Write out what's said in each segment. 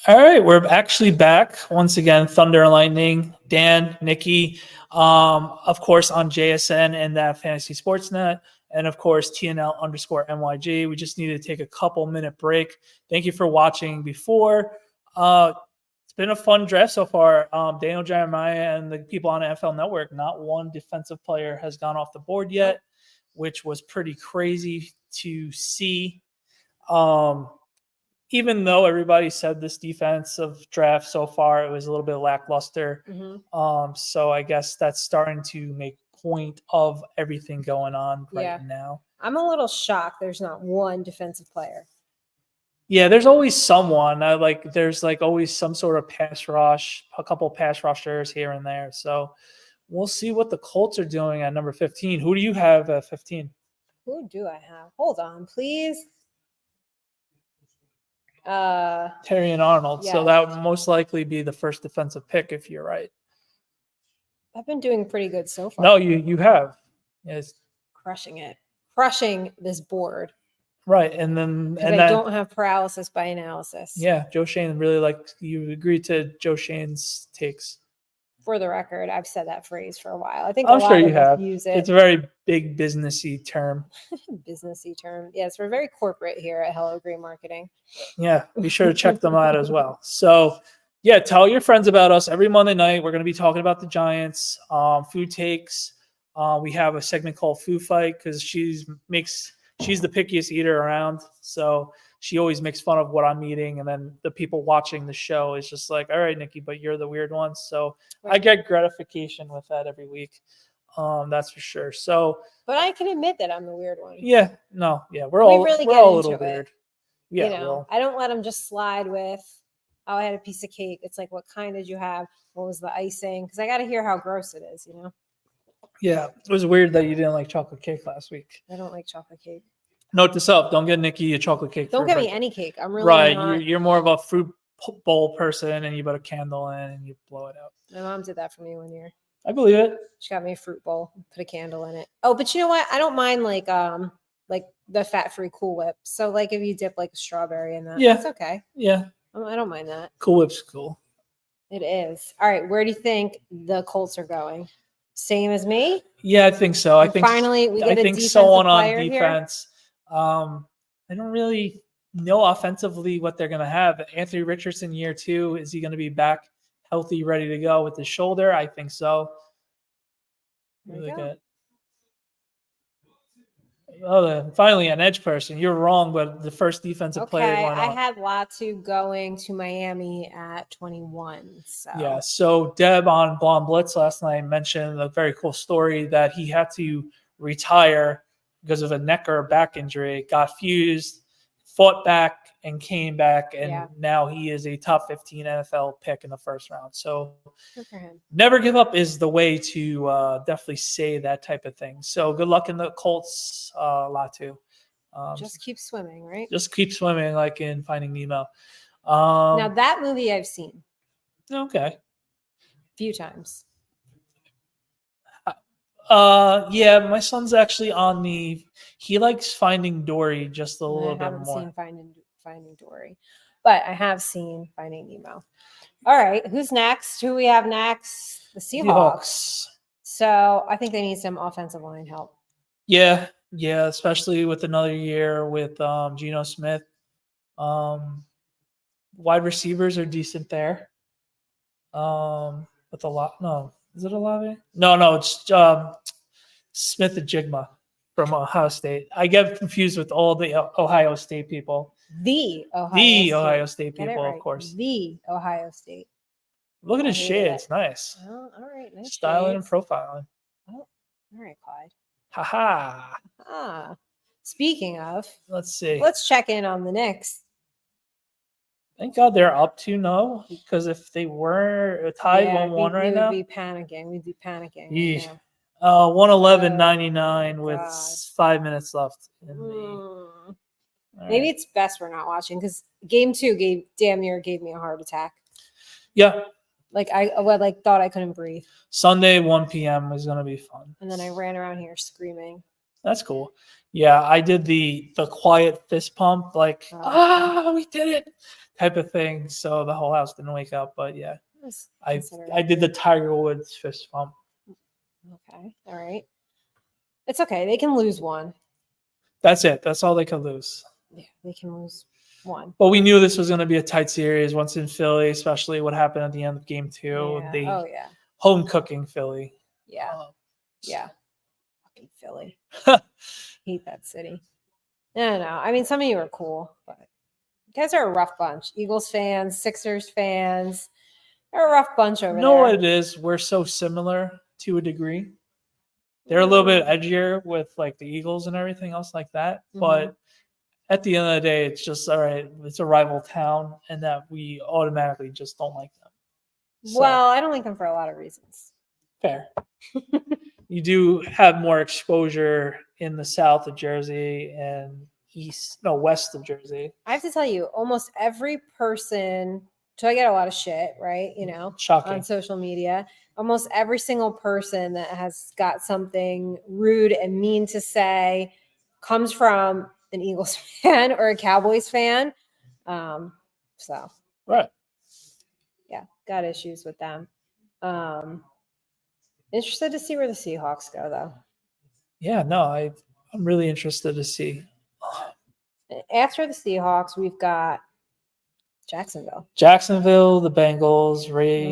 All right, we're actually back once again. Thunder and Lightning, Dan, Nikki, of course on JSN and that Fantasy Sportsnet, and of course TNL_NYG. We just needed to take a couple-minute break. Thank you for watching before. It's been a fun draft so far. Daniel Jeremiah and the people on NFL Network, not one defensive player has gone off the board yet, which was pretty crazy to see. Even though everybody said this defensive draft so far, it was a little bit lackluster. So I guess that's starting to make point of everything going on right now. I'm a little shocked there's not one defensive player. Yeah, there's always someone. There's always some sort of pass rush, a couple pass rushers here and there. So we'll see what the Colts are doing at number 15. Who do you have at 15? Who do I have? Hold on, please. Terry and Arnold. Yes. So that would most likely be the first defensive pick if you're right. I've been doing pretty good so far. No, you have. Yes. Crushing this board. Right, and I don't have paralysis by analysis. Yeah, Joe Shane really you agreed to Joe Shane's takes. For the record, I've said that phrase for a while. I think I'm sure you have. Use it. It's a very big businessy term. Businessy term. Yes, we're very corporate here at Hello Green Marketing. Yeah, be sure to check them out as well. So, yeah, tell your friends about us. Every Monday night, we're going to be talking about the Giants, food takes. We have a segment called Food Fight because she's the pickiest eater around. So she always makes fun of what I'm eating. And then the people watching the show is just like, all right, Nikki, but you're the weird one. So I get gratification with that every week. That's for sure. So, but I can admit that I'm the weird one. Yeah, no. Yeah. We're all a little weird. Yeah. I don't let them just slide with, oh, I had a piece of cake. It's like, what kind did you have? What was the icing? Because I got to hear how gross it is, Yeah, it was weird that you didn't like chocolate cake last week. I don't like chocolate cake. Note this up. Don't get Nikki a chocolate cake. Don't get me any cake. I'm really right. Not. You're more of a fruit bowl person, and you put a candle in and you blow it out. My mom did that for me one year. I believe it. She got me a fruit bowl, put a candle in it. Oh, but you know what? I don't mind like the fat-free Cool Whip. So if you dip a strawberry in that, that's okay. Yeah. I don't mind that. Cool Whip's cool. It is. All right. Where do you think the Colts are going? Same as me? Yeah, I think so. I think finally we get a defensive someone on player defense. Here. I don't really know offensively what they're going to have. Anthony Richardson year 2, is he going to be back healthy, ready to go with his shoulder? I think so. Really good. Oh, finally an edge person. You're wrong, but the first defensive player going on. I had Latu going to Miami at 21. So yeah. So Deb on Blonde Blitz last night mentioned a very cool story that he had to retire because of a neck or a back injury, got fused, fought back, and came back, and now he is a top 15 NFL pick in the first round. So good for him. Never give up is the way to definitely say that type of thing. So good luck in the Colts, Latu. Just keep swimming, right? Just keep swimming like in Finding Nemo. Now that movie I've seen. Okay. A few times. Yeah, my son's actually on he likes Finding Dory just a little bit more. I haven't seen Finding Dory, but I have seen Finding Nemo. All right, who's next? Who we have next? The Seahawks. So I think they need some offensive line help. Yeah, especially with another year with Geno Smith. Wide receivers are decent there. With a lot, no. Is it Olave? No, it's Smith and Jigma from Ohio State. I get confused with all the Ohio State people. The Ohio State people, of course. The Ohio State. Look at his shades. Nice. Oh, all right. Nice styling shades. and profiling. Oh, all right, Clyde. Ha-ha. Speaking of. Let's see. Let's check in on the Knicks. Thank God they're up 2-0, because if they were tied 1-1 right now. We'd be panicking. We'd be panicking. 111.99 with 5 minutes left. Maybe it's best we're not watching, because game 2 damn near gave me a heart attack. Yeah. I thought I couldn't breathe. Sunday, 1 p.m. is going to be fun. And then I ran around here screaming. That's cool. Yeah, I did the quiet fist pump, we did it. type of thing. So the whole house didn't wake up. But yeah, That's I considerate. did the Tiger Woods fist bump. Okay. All right. It's okay. They can lose one. That's it. That's all they could lose. Yeah, they can lose one. But we knew this was going to be a tight series once in Philly, especially what happened at the end of game 2. Yeah. They Oh yeah. home cooking Philly. Yeah. Yeah. Fucking Philly. Hate that city. No. I mean, some of you are cool, but you guys are a rough bunch. Eagles fans, Sixers fans. They're a rough bunch over You know there. what it is? We're so similar to a degree. They're a little bit edgier with like the Eagles and everything else like that. But at the end of the day, it's just all right. It's a rival town, and that we automatically just don't like them. So, Well, I don't like them for a lot of reasons. fair. You do have more exposure in the south of Jersey and west of Jersey. I have to tell you, almost every person, so I get a lot of shit, right? You know, Shocking. on social media. Almost every single person that has got something rude and mean to say comes from an Eagles fan or a Cowboys fan. So, Right. yeah, got issues with them. Interested to see where the Seahawks go, though. Yeah, no, I'm really interested to see. After the Seahawks, we've got Jacksonville, the Bengals,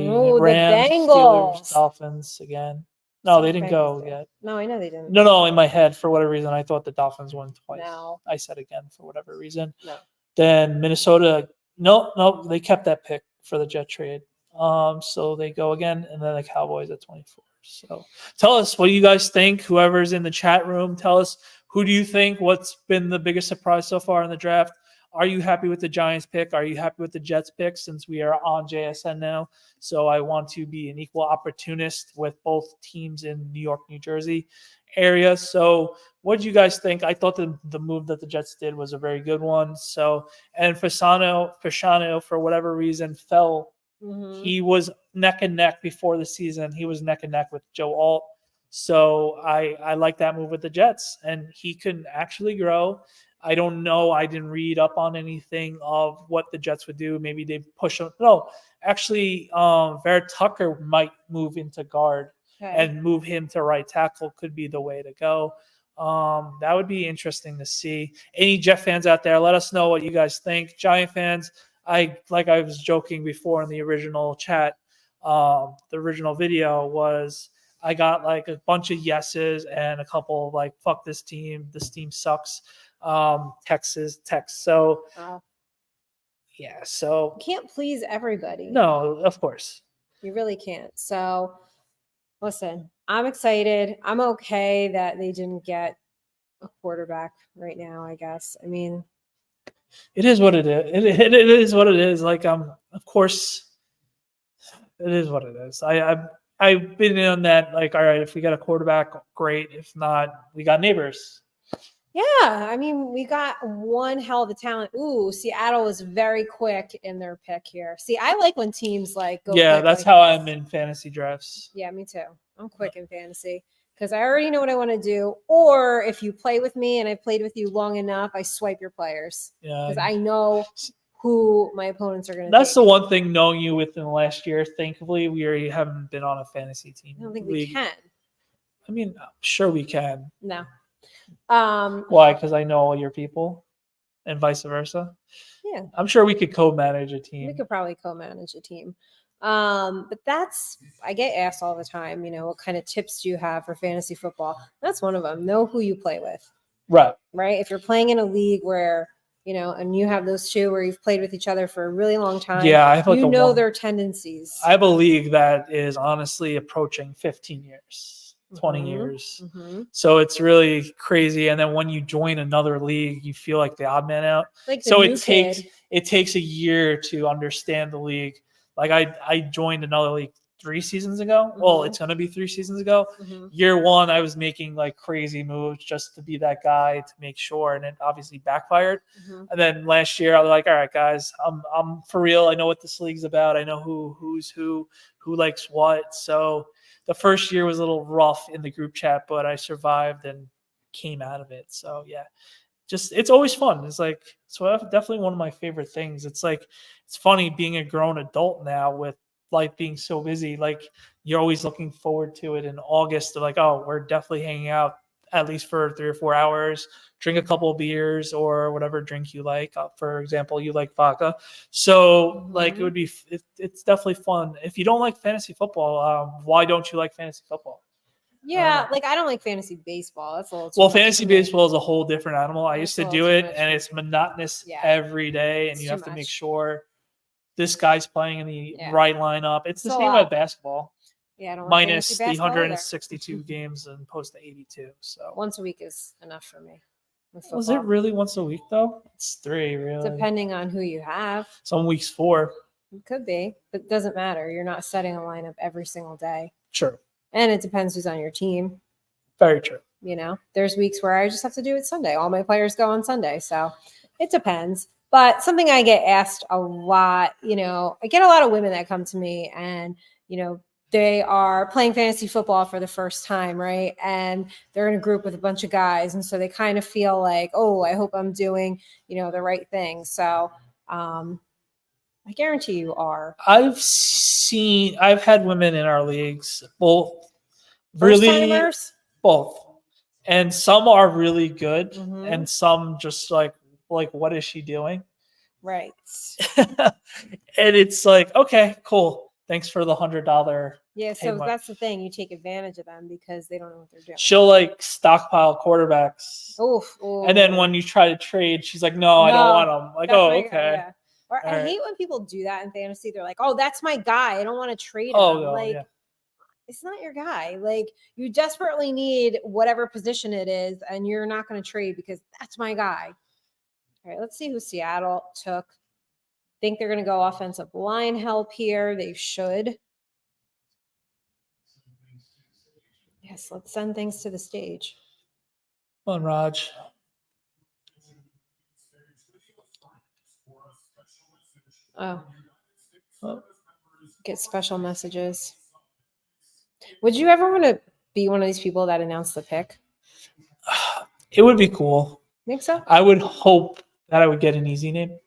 Oh, the Rams, Bengals. Steelers, Dolphins again. No, they didn't go Bengals yet. No, I know they didn't. No, in my head, for whatever reason, I thought the Dolphins won twice. No. I said again for whatever reason. No. Then Minnesota, no, they kept that pick for the Jet trade. So they go again, and then the Cowboys at 24. So tell us, what do you guys think? Whoever's in the chat room, tell us, who do you think, what's been the biggest surprise so far in the draft? Are you happy with the Giants pick? Are you happy with the Jets pick, since we are on JSN now? So I want to be an equal opportunist with both teams in New York, New Jersey area. So what do you guys think? I thought the move that the Jets did was a very good one. So, and Fasano, for whatever reason, fell. He was neck and neck before the season. He was neck and neck with Joe Alt. So I like that move with the Jets, and he can actually grow. I don't know. I didn't read up on anything of what the Jets would do. Maybe they push him. No, actually, Ver Tucker might move into guard and move him to right tackle. Could be the way to go. That would be interesting to see. Any Jet fans out there, let us know what you guys think. Giant fans, I was joking before in the original chat. The original video was, I got like a bunch of yeses and a couple of like, fuck this team. This team sucks. Text. So, yeah. So you can't please everybody. No, of course. You really can't. So, listen, I'm excited. I'm okay that they didn't get a quarterback right now, I guess. I mean, it is what it is. It is what it is. Like, of course, it is what it is. I've been on that. Like, all right, if we got a quarterback, great. If not, we got neighbors. Yeah, I mean, we got one hell of a talent. Ooh, Seattle was very quick in their pick here. See, I like when teams like go. Yeah, quick that's like how this. I'm in fantasy drafts. Yeah, me too. I'm quick in fantasy because I already know what I want to do. Or if you play with me and I've played with you long enough, I swipe your players. Yeah, because I know who my opponents are going to. That's the one thing, knowing you within the last year. Thankfully, we already haven't been on a fantasy team. I don't think we can. I mean, I'm sure we can. No. Why? Because I know all your people, and vice versa. Yeah, I'm sure we could co-manage a team. We could probably co-manage a team. But I get asked all the time, what kind of tips do you have for fantasy football? That's one of them. Know who you play with. Right. If you're playing in a league where, and you have those two where you've played with each other for a really long time. Yeah, I have like their tendencies. I have a league that is honestly approaching 15 years. 20 years. So it's really crazy. And then when you join another league, you feel like the odd man out. So it takes a year to understand the league. Like I joined another league 3 seasons ago. Well, it's going to be 3 seasons ago. Year 1, I was making like crazy moves just to be that guy to make sure. And it obviously backfired. And then last year I was like, all right, guys, I'm for real. I know what this league's about. I know who's who likes what. So the first year was a little rough in the group chat, but I survived and came out of it. So yeah, just it's always fun. It's like so that's definitely one of my favorite things. It's like it's funny being a grown adult now with life being so busy. Like you're always looking forward to it in August. They're like, oh, we're definitely hanging out at least for 3 or 4 hours, drink a couple of beers or whatever drink you like. For example, you like vodka. So like it would be, it's definitely fun. If you don't like fantasy football, why don't you like fantasy football? Yeah, like I don't like fantasy baseball. That's a little too Well, much fantasy for me. baseball is a whole different animal. I That's used a to little do too it, much and for it's monotonous Yeah. every day, and It's you too have to make much. sure this guy's playing in the Yeah. right lineup. It's the It's a same lot. with basketball, Yeah, I don't like minus fantasy the basketball either. 162 games and opposed to 82. So, Once a week is enough for me. with was it football. really once a week though? It's 3, really. Depending on who you have, Some weeks 4. it could be, but it doesn't matter. You're not setting a lineup every single day, True. and it depends who's on your team. Very true. You know, there's weeks where I just have to do it Sunday. All my players go on Sunday, so it depends. But something I get asked a lot, you know, I get a lot of women that come to me and, you know, they are playing fantasy football for the first time, right? And they're in a group with a bunch of guys. And so they kind of feel like, oh, I hope I'm doing, you know, the right thing. So I guarantee you are. I've had women in our leagues, both First really, timers? both. And some are really good, Mhm. and some just like, what is she doing? Right. And it's like, okay, cool. Thanks for the $100. Yeah, Hey, so Mike. that's the thing. You take advantage of them because they don't know what they're doing. She'll like stockpile quarterbacks. Oof, And then when you try to trade, she's like, no, I don't want them. Like, that's oh, my guy, okay. yeah. Or I All right. hate when people do that in fantasy. They're like, "Oh, that's my guy. I don't want to trade him." Oh, no, like, yeah. it's not your guy. Like, you desperately need whatever position it is, and you're not going to trade because that's my guy. All right, let's see who Seattle took. Think they're going to go offensive line help here. They should. Yes, let's send things to the stage. Come on, Raj. Oh, Oh. get special messages. Would you ever want to be one of these people that announce the pick? It would be cool. Think so? I would hope that I would get an easy name.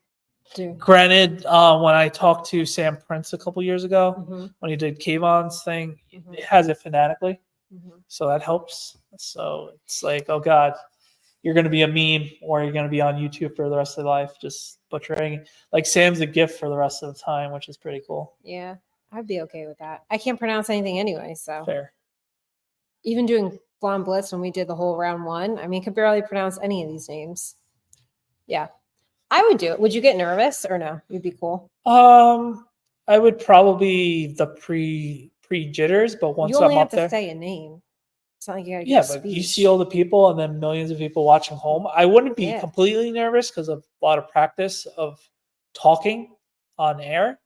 Dude. Granted, when I talked to Sam Prince a couple years ago, Mhm. when he did Kayvon's thing, Mhm. it has it phonetically. Mhm. So that helps. So it's like, oh God, you're going to be a meme or you're going to be on YouTube for the rest of your life, just butchering. Like Sam's a gift for the rest of the time, which is pretty cool. Yeah, I'd be okay with that. I can't pronounce anything anyway, so Fair. even doing Blonde Blitz when we did the whole round one, I mean, could barely pronounce any of these names. Yeah, I would do it. Would you get nervous or no? You'd be cool. I would probably the pre jitters, but once You only I'm have up to there, say a name. It's not like you gotta yeah, give a but you speech. see all the people and then millions of people watching home. I wouldn't be Yeah. completely nervous because of a lot of practice of talking on air,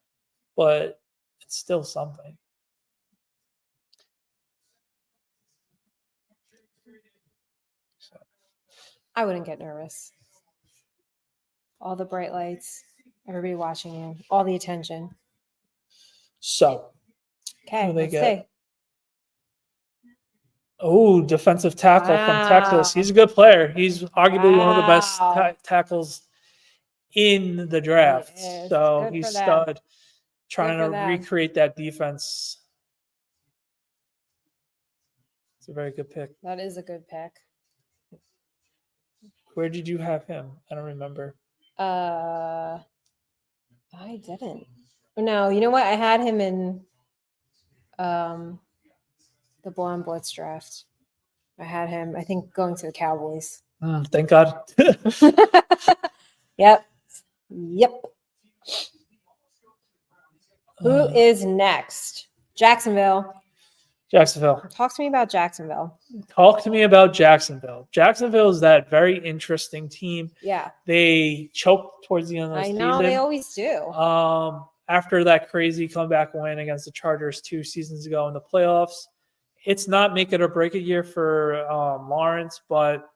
but it's still something. So, I wouldn't get nervous. All the bright lights, everybody watching you, all the attention. so Okay, who they let's get? see. Oh, defensive tackle from Texas. Wow. He's a good player. He's arguably one of the best Wow. tackles in the draft. is. So Good he's for them. stud, trying for to them. recreate that defense. It's a very good pick. That is a good pick. Where did you have him? I don't remember. I didn't. No, you know what? I had him in the Blonde Blitz draft. I had him, I think, going to the Cowboys. Thank God. Yep. Who is next? Jacksonville. Jacksonville. Talk to me about Jacksonville. Talk to me about Jacksonville. Jacksonville is that very interesting team. Yeah. They choked towards the end of the I season. know they always do. After that crazy comeback win against the Chargers 2 seasons ago in the playoffs. It's not make it or break it year for Lawrence, but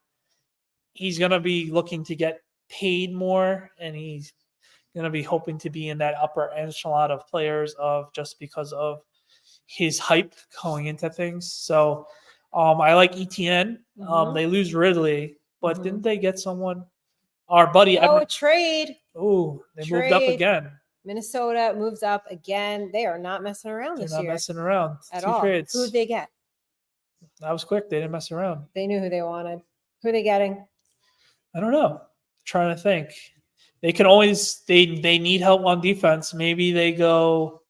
he's going to be looking to get paid more, and he's going to be hoping to be in that upper echelon of players of just because of his hype going into things. So I like ETN. They lose Ridley, but Mhm. didn't they get someone? Our buddy Oh, Evan. a trade. Oh, they moved up Trade. again. Minnesota moves up again. They are not messing around They're this not year messing around. at 2 all. trades. Who did they get? That was quick. They didn't mess around. They knew who they wanted. Who are they getting? I don't know. Trying to think. They can always they need help on defense. Maybe they go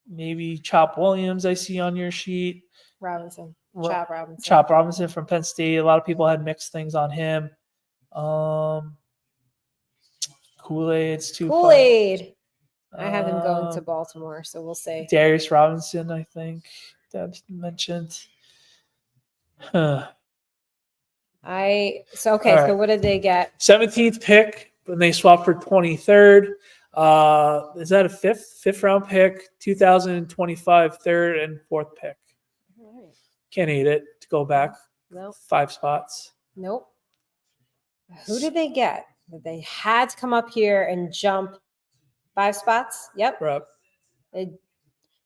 maybe Chop Williams I see on your sheet. Robinson. Ro- Chop Robinson. Chop Robinson from Penn State. A lot of people had mixed things on him. Kool-Aid's too far. Kool-Aid. I have him going to Baltimore, so we'll see. Darius Robinson, I think that mentioned. Huh. Okay, All so right. what did they get? 17th pick, when they swapped for 23rd. Is that a fifth round pick? 2025 third and fourth pick. All right. Can't eat it to go back Nope. 5 spots. Nope. Who did they get? They had to come up here and jump 5 spots. Yep. Right.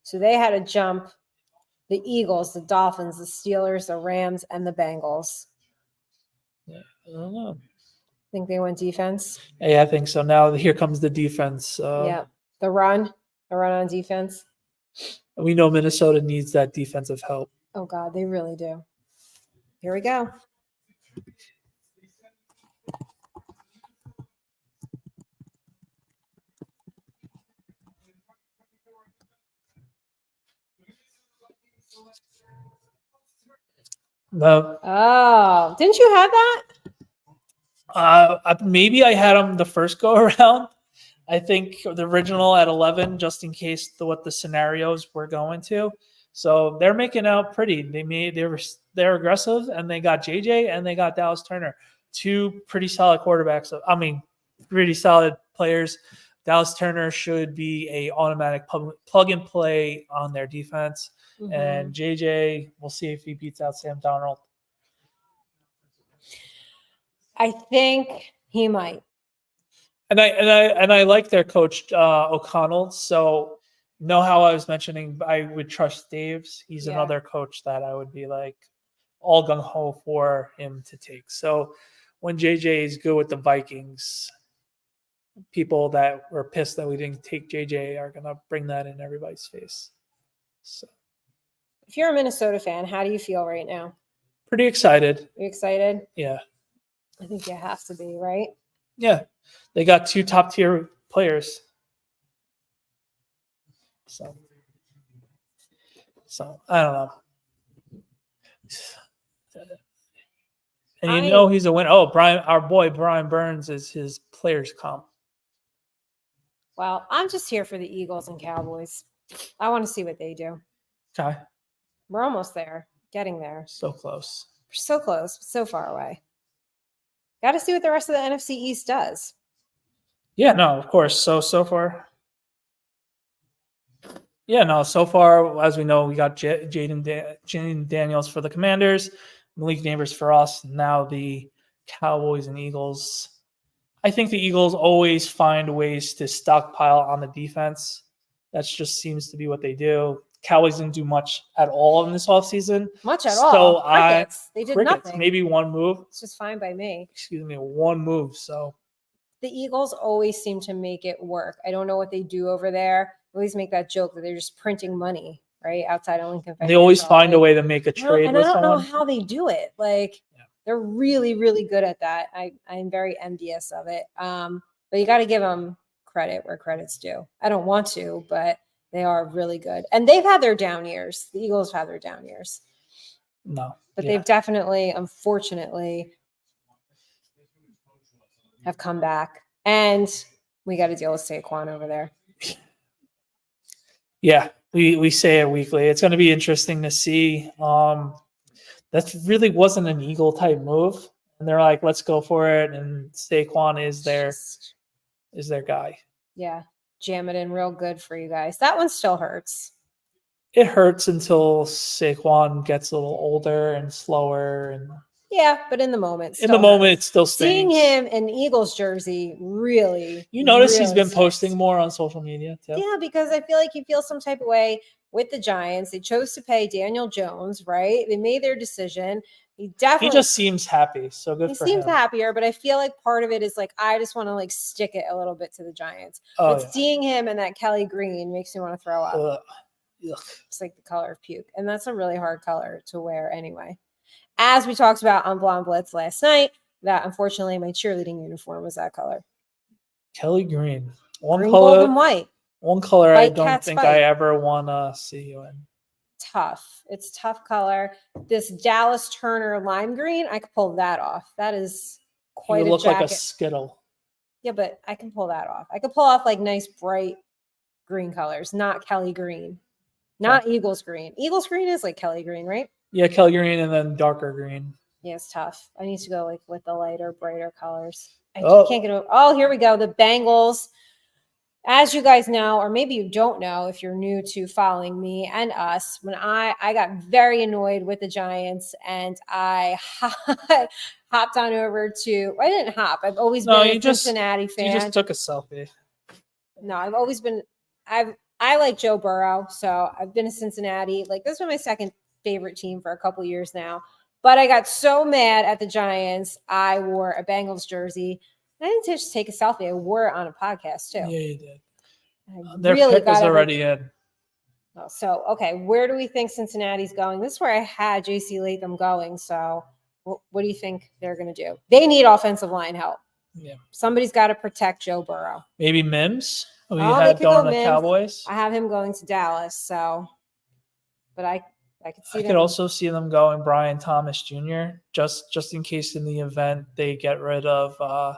So they had to jump the Eagles, the Dolphins, the Steelers, the Rams, and the Bengals. Yeah, I don't know. Think they went defense? Yeah, I think so. Now here comes the defense. Yeah. The run on defense. We know Minnesota needs that defensive help. Oh, God, they really do. Here we go. No, Oh, didn't you have that? maybe I had them the first go around. I think the original at 11, just in case what the scenarios we're going to. So they're making out pretty. They're aggressive, and they got JJ and they got Dallas Turner, 2 pretty solid quarterbacks. I mean, pretty solid players. Dallas Turner should be a automatic plug and play on their defense, and JJ, we'll see if he beats out Sam Darnold. I think he might. And I like their coach O'Connell. So know how I was mentioning I would trust Dave's. He's another coach that I would be like all gung ho for him to take. So when JJ is good with the Vikings, people that were pissed that we didn't take JJ are gonna bring that in everybody's face. So If you're a Minnesota fan, how do you feel right now? pretty excited. Are you excited? Yeah. I think you have to be, right? Yeah. They got 2 top tier players. So I don't know. And you know he's a winner. Oh, our boy Brian Burns is his players comp. Well, I'm just here for the Eagles and Cowboys. I want to see what they do. Okay. We're almost there, getting there. So close. We're so close, so far away. Got to see what the rest of the NFC East does. Yeah, no, of course. So far. Yeah, no, so far, as we know, we got Jaden Daniels for the Commanders, Malik Neighbors for us, now the Cowboys and Eagles. I think the Eagles always find ways to stockpile on the defense. That just seems to be what they do. Cowboys didn't do much at all in this offseason. Much at all. Crickets. They did nothing. Maybe one move. It's just fine by me. Excuse me, one move. So the Eagles always seem to make it work. I don't know what they do over there. They always make that joke that they're just printing money, right? Outside of Lincoln. They always find a way to make a trade and with I don't know someone. how they do it. Like they're really, really good at that. I'm very envious of it. But you got to give them credit where credit's due. I don't want to, but they are really good. And they've had their down years. The Eagles have had their down years. No. But they've definitely, unfortunately, have come back. And we got to deal with Saquon over there. Yeah, we say it weekly. It's going to be interesting to see. That really wasn't an Eagle type move, and they're like, "Let's go for it." And Saquon is their guy. Yeah, jam it in real good for you guys. That one still hurts. It hurts until Saquon gets a little older and slower, and but in the moment, it still stings. Seeing him in Eagles jersey really. You notice really he's been sucks. posting more on social media too. Yeah, because I feel like he feels some type of way with the Giants. They chose to pay Daniel Jones, right? They made their decision. He He definitely just seems happy. So good he for seems him. happier, but I feel like part of it is like I just want to like stick it a little bit to the Giants. Oh, But yeah. seeing him in that Kelly green makes me want to throw up. Ugh. Ugh. It's like the color of puke. And that's a really hard color to wear anyway. As we talked about on Blonde Blitz last night, that unfortunately my cheerleading uniform was that color. Kelly Green. Green, gold, and white. One color I White don't cat's think fight. I ever want to see you in. Tough. It's tough color. This Dallas Turner lime green, I could pull that off. That is quite You a look jacket. like a Skittle. Yeah, but I can pull that off. I could pull off like nice bright green colors, not Kelly green, not Eagles green. Eagles green is like Kelly green, right? Yeah, Kelly Green and then darker green. Yeah, it's tough. I need to go like with the lighter, brighter colors. I Oh. can't get over. Oh, here we go. The Bengals. As you guys know, or maybe you don't know if you're new to following me and us, when I got very annoyed with the Giants and I hopped on over to, I didn't hop. I've always been a Cincinnati fan. You just took a selfie. No, I've always been, I like Joe Burrow. So I've been a Cincinnati. Like this was my second favorite team for a couple years now. But I got so mad at the Giants. I wore a Bengals jersey. I didn't just take a selfie. I wore it on a podcast too. Yeah, you did. I Their really pick is got already in. Oh, so, okay, where do we think Cincinnati's going? This is where I had JC Latham going. So, what do you think they're going to do? They need offensive line help. Yeah. Somebody's got to protect Joe Burrow. Maybe Mims. We Oh, had they could go going to Mims. Cowboys. I have him going to Dallas. So, but I could see I them. could also see them going Brian Thomas Jr. just in case in the event they get rid of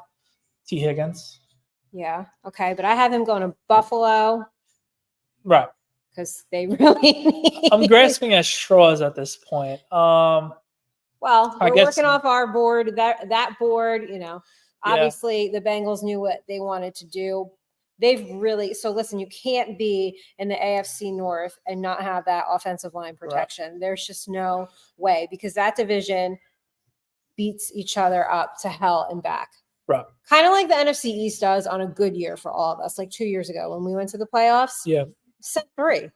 T. Higgins. Yeah. Okay. But I have him going to Buffalo. Right. Because they really need. I'm grasping at straws at this point. Well, we're working off our board. That board, obviously the Bengals knew what they wanted to do. They've really so listen, you can't be in the AFC North and not have that offensive line protection. Right. There's just no way because that division beats each other up to hell and back. Right. Kind of like the NFC East does on a good year for all of us, like 2 years ago when we went to the playoffs. Yeah. Set 3.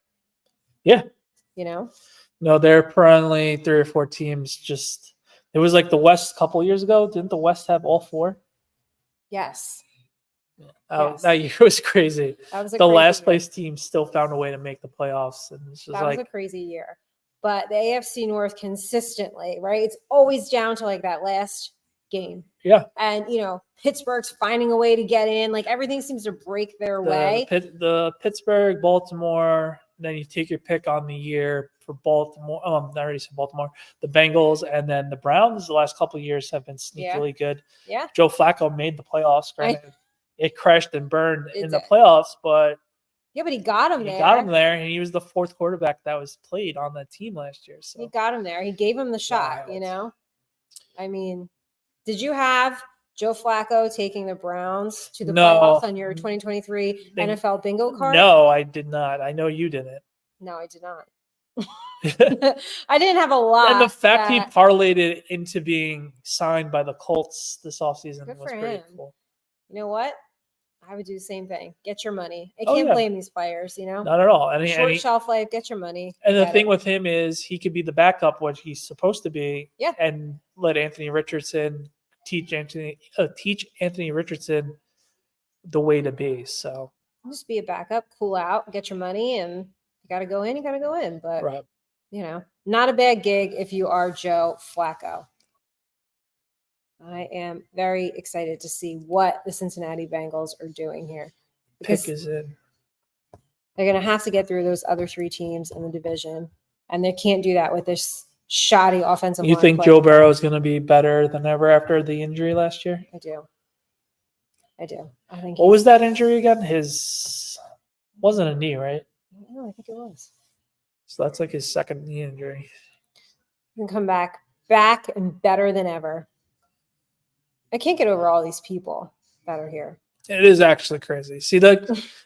Yeah. No, they're perennially 3 or 4 teams. Just it was like the West a couple years ago. Didn't the West have all 4? Yes. Yes. That year was crazy. That was the last place team still found a way to make the playoffs, and it's just that was a crazy year. But the AFC North consistently, right? It's always down to like that last game. Yeah. And Pittsburgh's finding a way to get in. Like everything seems to break their way. The Pittsburgh, Baltimore. Then you take your pick on the year for Baltimore. I already said Baltimore. The Bengals and then the Browns. The last couple of years have been sneakily good. Yeah. Joe Flacco made the playoffs. Granted, it crashed and burned in the did. playoffs, but yeah, but he got him there. He got him there, and he was the 4th quarterback that was played on that team last year. So he got him there. He gave him the shot. I mean, did you have Joe Flacco taking the Browns to the playoffs on your 2023 NFL bingo card? No, I did not. I know you didn't. No, I did not. I didn't have a lot. And the fact he parlayed it into being signed by the Colts this offseason was pretty cool. You know what? I would do the same thing. Get your money. I can't blame these players, Not at all. Short shelf life, get your money. And the thing with him is he could be the backup, what he's supposed to be, yeah, and let Anthony Richardson teach Anthony Richardson the way to be. So just be a backup, cool out, get your money, and you got to go in. You got to go in. But not a bad gig if you are Joe Flacco. I am very excited to see what the Cincinnati Bengals are doing here. Pick is in. They're going to have to get through those other 3 teams in the division, and they can't do that with this shoddy offensive line. You think Joe Burrow is going to be better than ever after the injury last year? I do. I think. What was that injury again? His wasn't a knee, right? No, I think it was. So that's like his 2nd knee injury. He can come back and better than ever. I can't get over all these people that are here. It is actually crazy. See,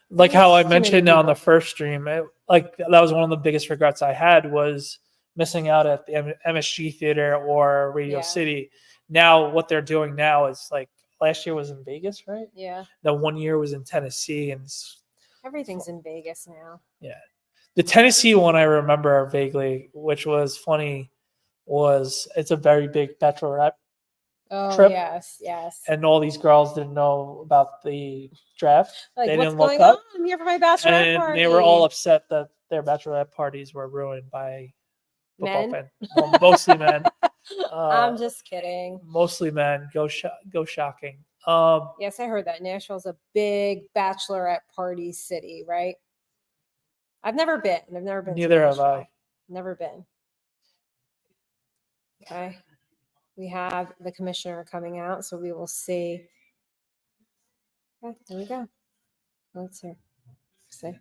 like how I mentioned on the first stream, that was one of the biggest regrets I had was missing out at the MSG Theater or Radio City. Now, what they're doing now is like last year was in Vegas, right? Yeah. The 1 year was in Tennessee, and everything's in Vegas now. Yeah, The Tennessee one I remember vaguely, which was funny, was it's a very big bachelorette Oh, trip, yes, yes. and all these girls didn't know about the draft. Like, They what's didn't look going up, on? I'm here for my bachelorette and party. they were all upset that their bachelorette parties were ruined by football Men? fans. Well, mostly men. I'm just kidding. Mostly men. Go shocking. Yes, I heard that. Nashville's a big bachelorette party city, right? I've never been. I've never been. Neither to have I. Nashville. Never been. Okay. We have the commissioner coming out, so we will see. Okay, there we go. Let's see.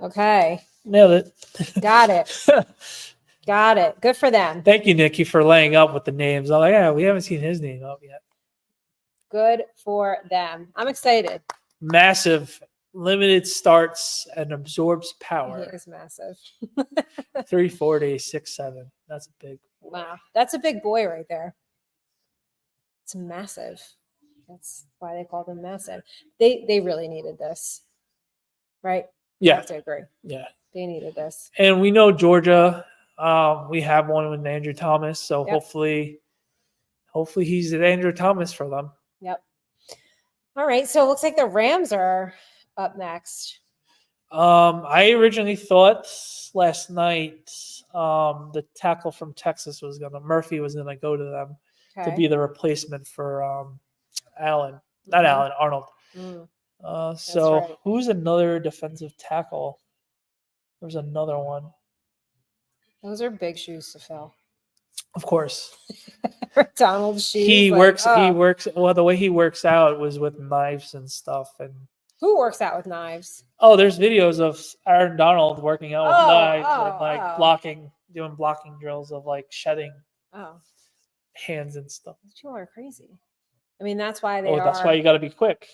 Okay. Nailed it. Got it. Got it. Good for them. Thank you, Nikki, for laying up with the names. I'm like, yeah, we haven't seen his name up yet. Good for them. I'm excited. Massive, limited starts and absorbs He power. is massive. 340, 6'7". That's a big. Wow. That's a big boy right there. It's massive. That's why they called him massive. They really needed this. Right? I Yeah, have to agree. yeah. They needed this. And we know Georgia. We have one with Andrew Thomas, so Yep. hopefully he's the Andrew Thomas for them. Yep. All right. So it looks like the Rams are up next. I originally thought last night the tackle from Texas Murphy was gonna go to them Okay. to be the replacement for Allen, not Mhm. Allen, Arnold. Mm. So right. who's another defensive tackle? There's another one, Those are big shoes to fill. of course. Donald shoes. He like, works. He oh. works. Well, the way he works out was with knives and stuff. And Who works out with knives? there's videos of Aaron Donald working out with knives and like doing blocking drills of like shedding hands and stuff. These people are crazy. I mean, that's why they Oh, are. that's why you got to be quick.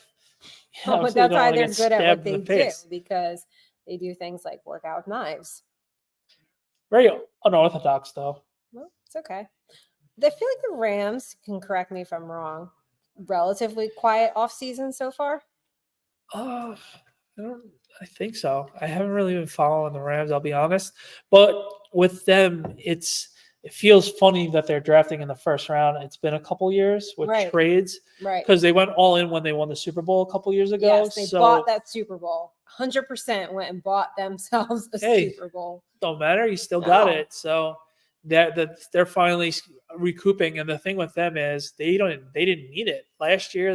But Obviously, that's you don't why wanna they're get good at what stabbed in they the do face. because they do things like work out with knives. Very unorthodox, though. Well, it's okay. I feel like the Rams, can correct me if I'm wrong, relatively quiet off season so far. I I think so. I haven't really been following the Rams, I'll be honest. But with them, it feels funny that they're drafting in the first round. It's been a couple years with Right. trades Right. because they went all in when they won the Super Bowl a couple years ago. Yes, they so bought that Super Bowl. 100% went and bought themselves a Super Bowl. Don't matter. You still got No. it. So they're finally recouping. And the thing with them is they didn't need it. Last year,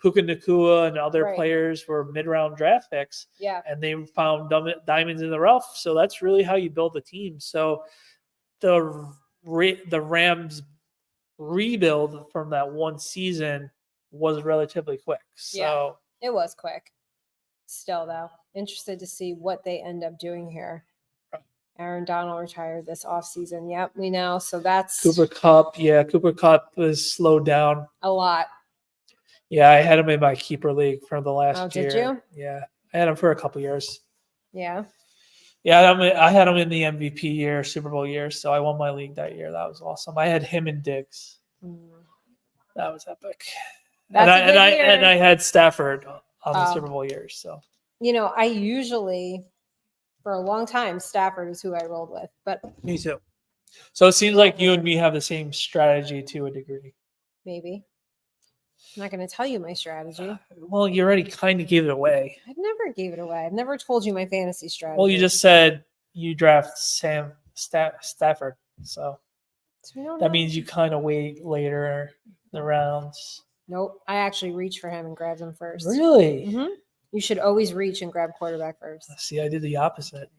Puka Nacua and other Right. players were mid-round draft picks. Yeah. And they found diamonds in the rough. So that's really how you build a team. So the Rams rebuild from that one season was relatively quick. So It was quick. Still, though, interested to see what they end up doing here. Aaron Donald retired this offseason. Yep, we know. So that's Cooper Kupp. Yeah, Cooper Kupp was slowed down. a lot. Yeah, I had him in my keeper league for the last year. Did you? Yeah, I had him for a couple years. Yeah. Yeah, I had him in the MVP year, Super Bowl year, so I won my league that year. That was awesome. I had him and Diggs. That was epic. That's a good year. And I had Stafford on the Super Bowl years. So I usually, for a long time, Stafford is who I rolled with. But me too. So it seems like you and me have the same strategy to a degree. Maybe. I'm not going to tell you my strategy. Well, you already kind of gave it away. I never gave it away. I've never told you my fantasy strategy. Well, you just said you draft Stafford. So that means you kind of wait later the rounds. Nope. I actually reach for him and grab him first. Really? Mm-hmm. You should always reach and grab quarterback first. See, I did the opposite.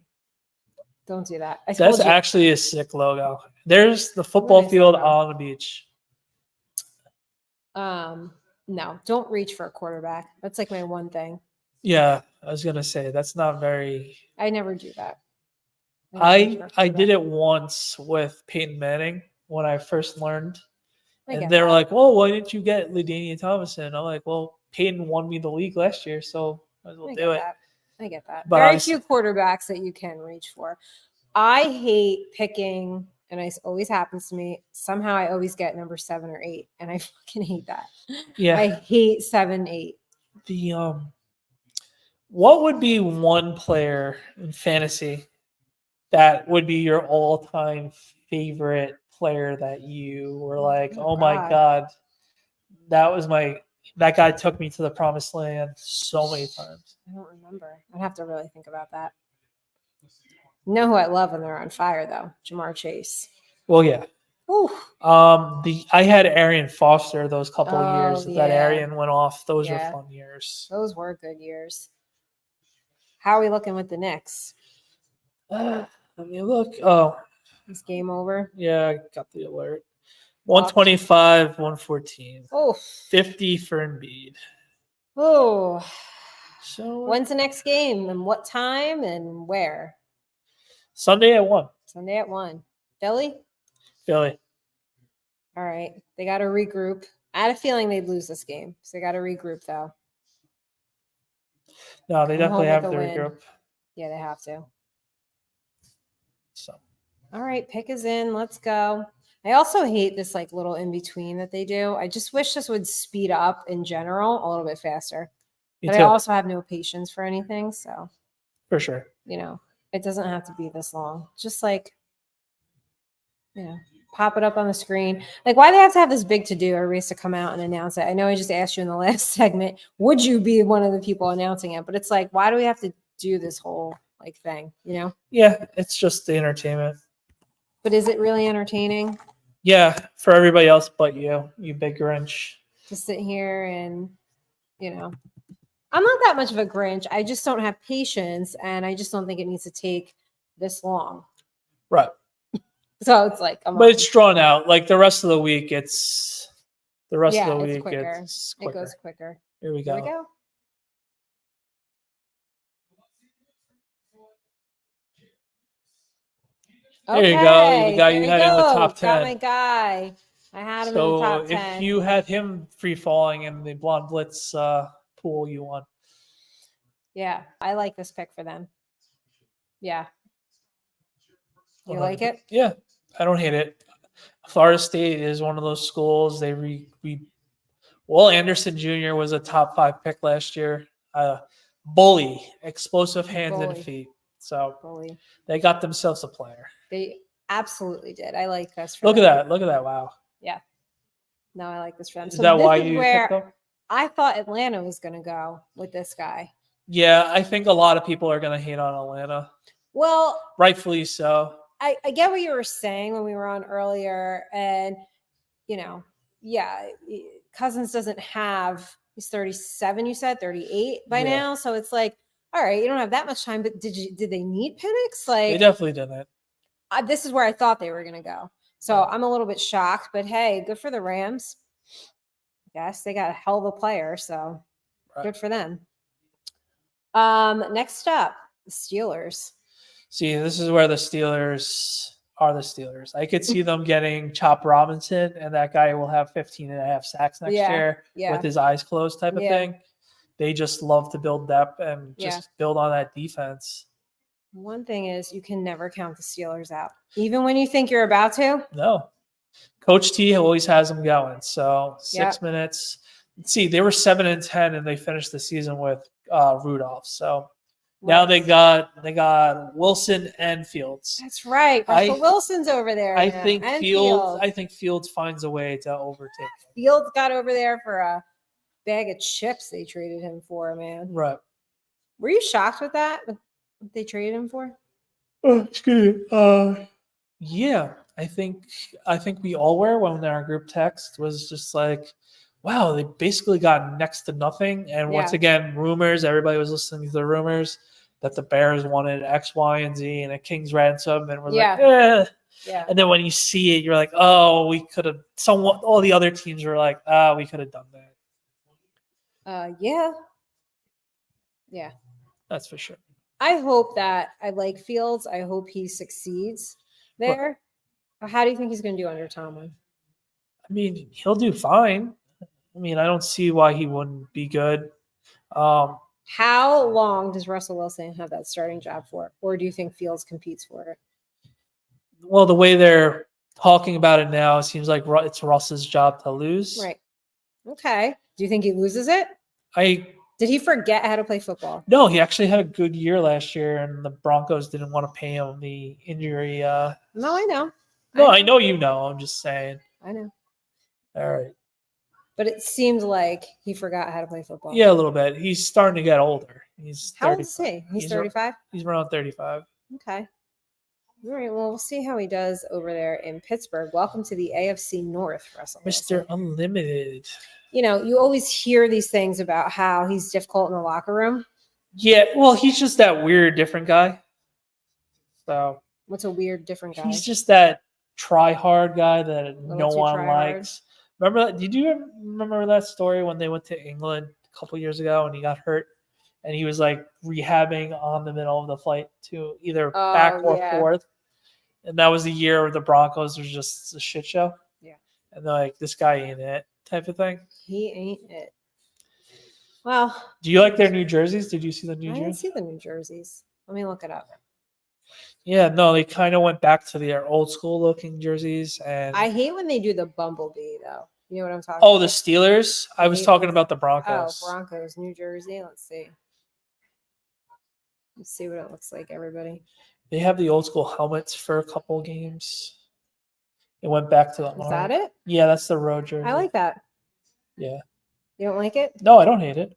Don't do that. That's actually a sick logo. There's the football field on the beach. No, don't reach for a quarterback. That's like my one thing. Yeah, I was gonna say that's not very. I never do that. I did it once with Peyton Manning when I first learned, and they were like, "Well, why didn't you get LaDainian Tomlinson?" I'm like, "Well, Peyton won me the league last year, so might as well do it." I get that. But very few quarterbacks that you can reach for. I hate picking. And it always happens to me. Somehow I always get number 7 or 8. And I fucking hate that. Yeah. I hate 7, 8. What would be one player in fantasy that would be your all-time favorite player that you were like, Oh, oh my God. God, that guy took me to the promised land so many times. I don't remember. I'd have to really think about that. You know who I love when they're on fire, though? Jamar Chase. Well, yeah. Ooh. I had Arian Foster those couple of years Oh, that yeah. Arian went off. Those were Yeah. fun years. Those were good years. How are we looking with the Knicks? Let me look. Oh, Is game over? yeah, I got the alert. Locked. 125, 114. Oh. 50 for Embiid. Oh. So When's the next game and what time and where? Sunday at 1. Sunday at 1. Philly? Philly. All right. They got to regroup. I had a feeling they'd lose this game. So they got to regroup, though. No, they Come definitely home have with to a win. regroup. Yeah, they have to. So All right. Pick is in. Let's go. I also hate this like little in between that they do. I just wish this would speed up in general a little bit faster. me But I too, also have no patience for anything. So, for sure. it doesn't have to be this long. Just like, pop it up on the screen. Like, why do they have to have this big to do? Everybody has to come out and announce it. I know I just asked you in the last segment, would you be one of the people announcing it? But it's like, why do we have to do this whole like thing? Yeah, it's just the entertainment. But is it really entertaining Yeah, for everybody else but you big Grinch. to sit here and, I'm not that much of a Grinch. I just don't have patience, and I just don't think it needs to take this long. Right. So it's like, But it's drawn out. Like the rest of the week, it's it's quicker. quicker. It goes quicker. Here we Here we go. go. There you go. The guy there you had in the top Got 10. my guy. I had him in the So top 10. if you had him free falling in the Blonde Blitz pool, you won. Yeah, I like this pick for them. Yeah. You 100%. like it? Yeah, I don't hate it. Florida State is one of those schools. Will Anderson Jr. was a top 5 pick last year. Bully, explosive hands and Bully. feet. So Bully. they got themselves a player. They absolutely did. I like this for Look at them. that. Look at that. Wow. Yeah. No, I like this for them. Is So that this why is you where picked them? I thought Atlanta was going to go with this guy. Yeah, I think a lot of people are going to hate on Atlanta. Well, Rightfully so. I get what you were saying when we were on earlier. And, Cousins doesn't have, he's 37, you said 38 by Yeah. now. So it's like, all right, you don't have that much time, but did they need Penix? They Like, definitely didn't. this is where I thought they were going to go. So Yeah. I'm a little bit shocked, but hey, good for the Rams. Yes, they got a hell of a player. So good for them. Next up, the Steelers. See, this is where the Steelers are the Steelers. I could see them getting Chop Robinson, and that guy will have 15.5 sacks next year with his eyes closed type of thing. They just love to build depth and just build on that defense. One thing is you can never count the Steelers out. Even when you think you're about to. No. Coach T always has them going. So 6 minutes. See, they were 7-10, and they finished the season with Rudolph. So now they got Wilson and Fields. That's right. Russell Wilson's over there. I think Fields finds a way to overtake him. Fields got over there for a bag of chips they traded him for, man. Right. Were you shocked with that? What they traded him for? Oh, excuse me. Yeah, I think we all were when our group text was just like, wow, they basically got next to nothing. And once again, rumors, everybody was listening to the rumors that the Bears wanted X, Y, and Z and a King's ransom. And we're like, eh. Yeah. And then when you see it, you're like, oh, we could have all the other teams were like, we could have done that. Yeah. That's for sure. I hope that I like Fields. I hope he succeeds there. How do you think he's going to do under Tomlin? I mean, he'll do fine. I mean, I don't see why he wouldn't be good. How long does Russell Wilson have that starting job for? Or do you think Fields competes for it? Well, the way they're talking about it now, it seems like it's Russ's job to lose. Right. Okay. Do you think he loses it? I Did he forget how to play football? No, he actually had a good year last year, and the Broncos didn't want to pay him the injury. No, I know. No, I know you know. I'm just saying. I know. All right. But it seemed like he forgot how to play football. Yeah, a little bit. He's starting to get older. He's How old is he? He's 35? He's around 35. Okay. All right. Well, we'll see how he does over there in Pittsburgh. Welcome to the AFC North, Russell Mr. Wilson. Unlimited. You know, you always hear these things about how he's difficult in the locker room. Yeah, well, he's just that weird, different guy. So What's a weird, different guy? he's just that try-hard guy that Little no too one try-hard. likes. Remember that? Did you remember that story when they went to England a couple years ago and he got hurt? And he was like rehabbing on the middle of the flight to either back or yeah. forth. And that was the year where the Broncos was just a shit show. Yeah. And they're like, this guy ain't it type of thing. He ain't it. Well, Do you like their new jerseys? Did you see the I new didn't jerseys? see the New Jerseys. Let me look it up. Yeah, no, they kind of went back to their old school looking jerseys. And I hate when they do the bumblebee, though. You know what I'm talking oh, the about? Steelers? I was hate talking when- about the Oh, Broncos. Broncos, New Jersey. Let's see. Let's see what it looks like, everybody. They have the old school helmets for a couple games. It went back to the Is that it? Yeah, that's the road jersey. I like that. Yeah. You don't like it? No, I don't hate it.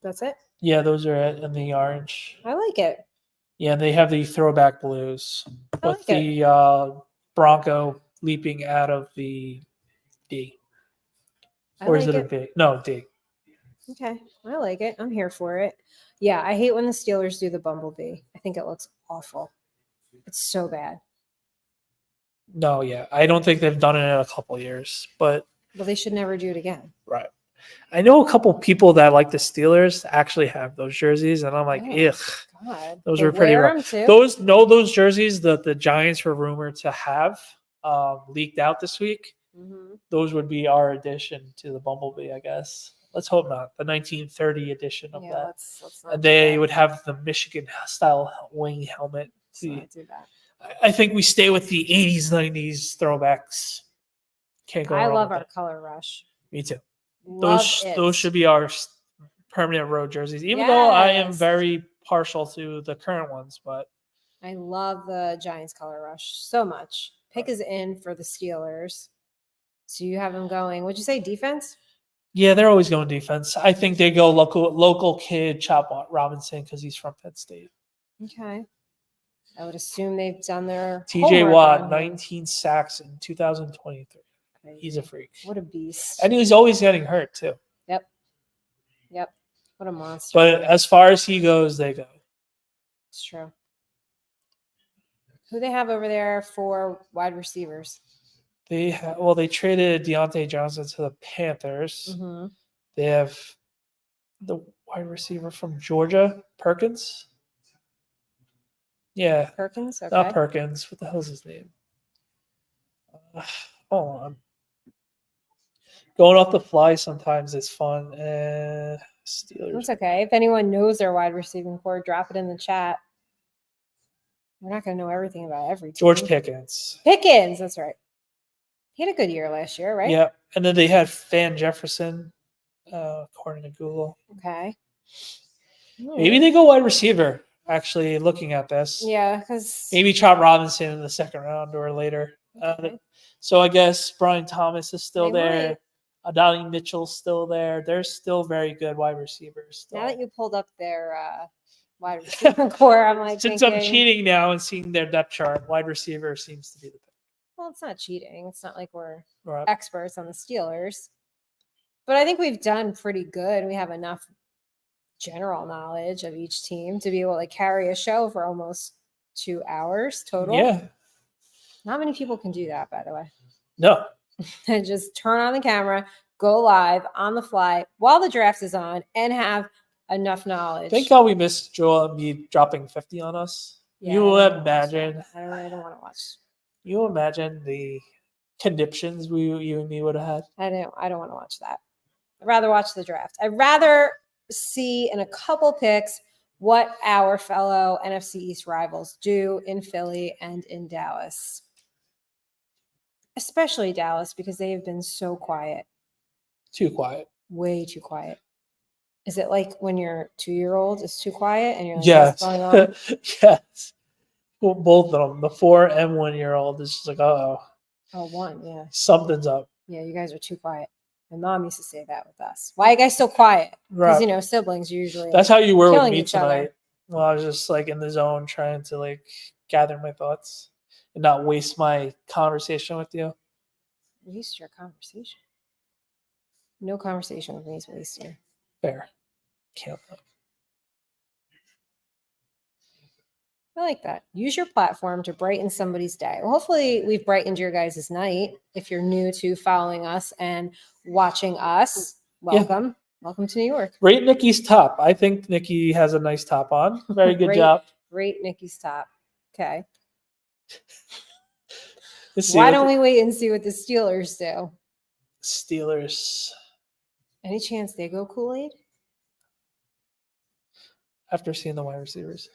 That's it? Yeah, those are it in the orange. I like it. Yeah, they have the throwback blues I with like it. the Bronco leaping out of the D. I Or is like it a B? No, D. Okay. I like it. I'm here for it. Yeah, I hate when the Steelers do the bumblebee. I think it looks awful. It's so bad. No, yeah. I don't think they've done it in a couple years. But Well, they should never do it again. right. I know a couple people that like the Steelers actually have those jerseys, and I'm like, Oh, ugh. God. Those They were pretty wear rough. 'em too? Those jerseys that the Giants were rumored to have leaked out this week. Mhm. Those would be our addition to the Bumblebee, I guess. Let's hope not. The 1930 edition of Yeah, that. let's not And do they that. would have the Michigan style wing helmet. Let's not do that. I think we stay with the 80s, 90s throwbacks. Can't go I wrong love with our that. color rush. Me too. Love Those it. should be our permanent road jerseys. Even though I am Yes. very partial to the current ones, but I love the Giants color rush so much. Pick is in for the Steelers. So you have them going. Would you say defense? yeah, they're always going defense. I think they go local kid Chop Robinson because he's from Penn State. Okay. I would assume they've done their TJ homework Watt, on him. 19 sacks in 2023. He's a freak. What a beast. And he's always getting hurt too. Yep. What a monster. But as far as he goes, they go. It's true. Who they have over there for wide receivers? They traded Deontay Johnson to the Panthers. Mm-hmm. They have the wide receiver from Georgia, Perkins. Yeah, Perkins? Okay. not Perkins. What the hell's his name? Hold on. Going off the fly sometimes is fun. Steelers. That's okay. If anyone knows their wide receiving core, drop it in the chat. We're not going to know everything about every team. George Pickens. Pickens, that's right. He had a good year last year, right? Yeah, and then they had Van Jefferson, according to Google. Okay. Maybe they go wide receiver. Actually, looking at this, Yeah, because maybe Chop Robinson in the second round or later. Okay. So I guess Brian Thomas is still They there. Adonai Mitchell's still there. They're still very good wide receivers. now that you pulled up their wide receiver core, I'm like, Since thinking, I'm cheating now and seeing their depth chart, wide receiver seems to be the pick. well, it's not cheating. It's not like we're Right. experts on the Steelers. But I think we've done pretty good. We have enough general knowledge of each team to be able to carry a show for almost 2 hours total. Yeah. Not many people can do that, by the way. No. And just turn on the camera, go live on the fly while the draft is on, and have enough knowledge. Thank God we missed Joel Embiid dropping 50 on us. Yeah, You I don't wanna watch imagine. that. I don't want to watch. You imagine the conniptions you and me would have had. I don't want to watch that. I'd rather watch the draft. I'd rather see in a couple picks what our fellow NFC East rivals do in Philly and in Dallas. Especially Dallas, because they have been so quiet. Too quiet. Way too quiet. Is it like when your 2-year-old is too quiet and you're like, Yes. what's going on? Yes. Well, both of them, the 4 and 1-year-old, is just like, oh, Oh, one, yeah. something's up. Yeah, you guys are too quiet. My mom used to say that with us. Why are you guys so quiet? Because, Right. siblings are usually That's how you were with killing me each other. tonight. Well, I was just like in the zone trying to like gather my thoughts and not waste my conversation with you. Waste your conversation. No conversation with me is wasted. Fair. Can't. I like that. Use your platform to brighten somebody's day. Well, hopefully, we've brightened your guys' night. If you're new to following us and watching us, welcome. Yeah. Welcome to New York. Rate Nikki's top. I think Nikki has a nice top on. Very good job. Rate Nikki's top. Okay. Why don't we wait and see what the Steelers do? Steelers. Any chance they go Kool-Aid? After seeing the wide receivers.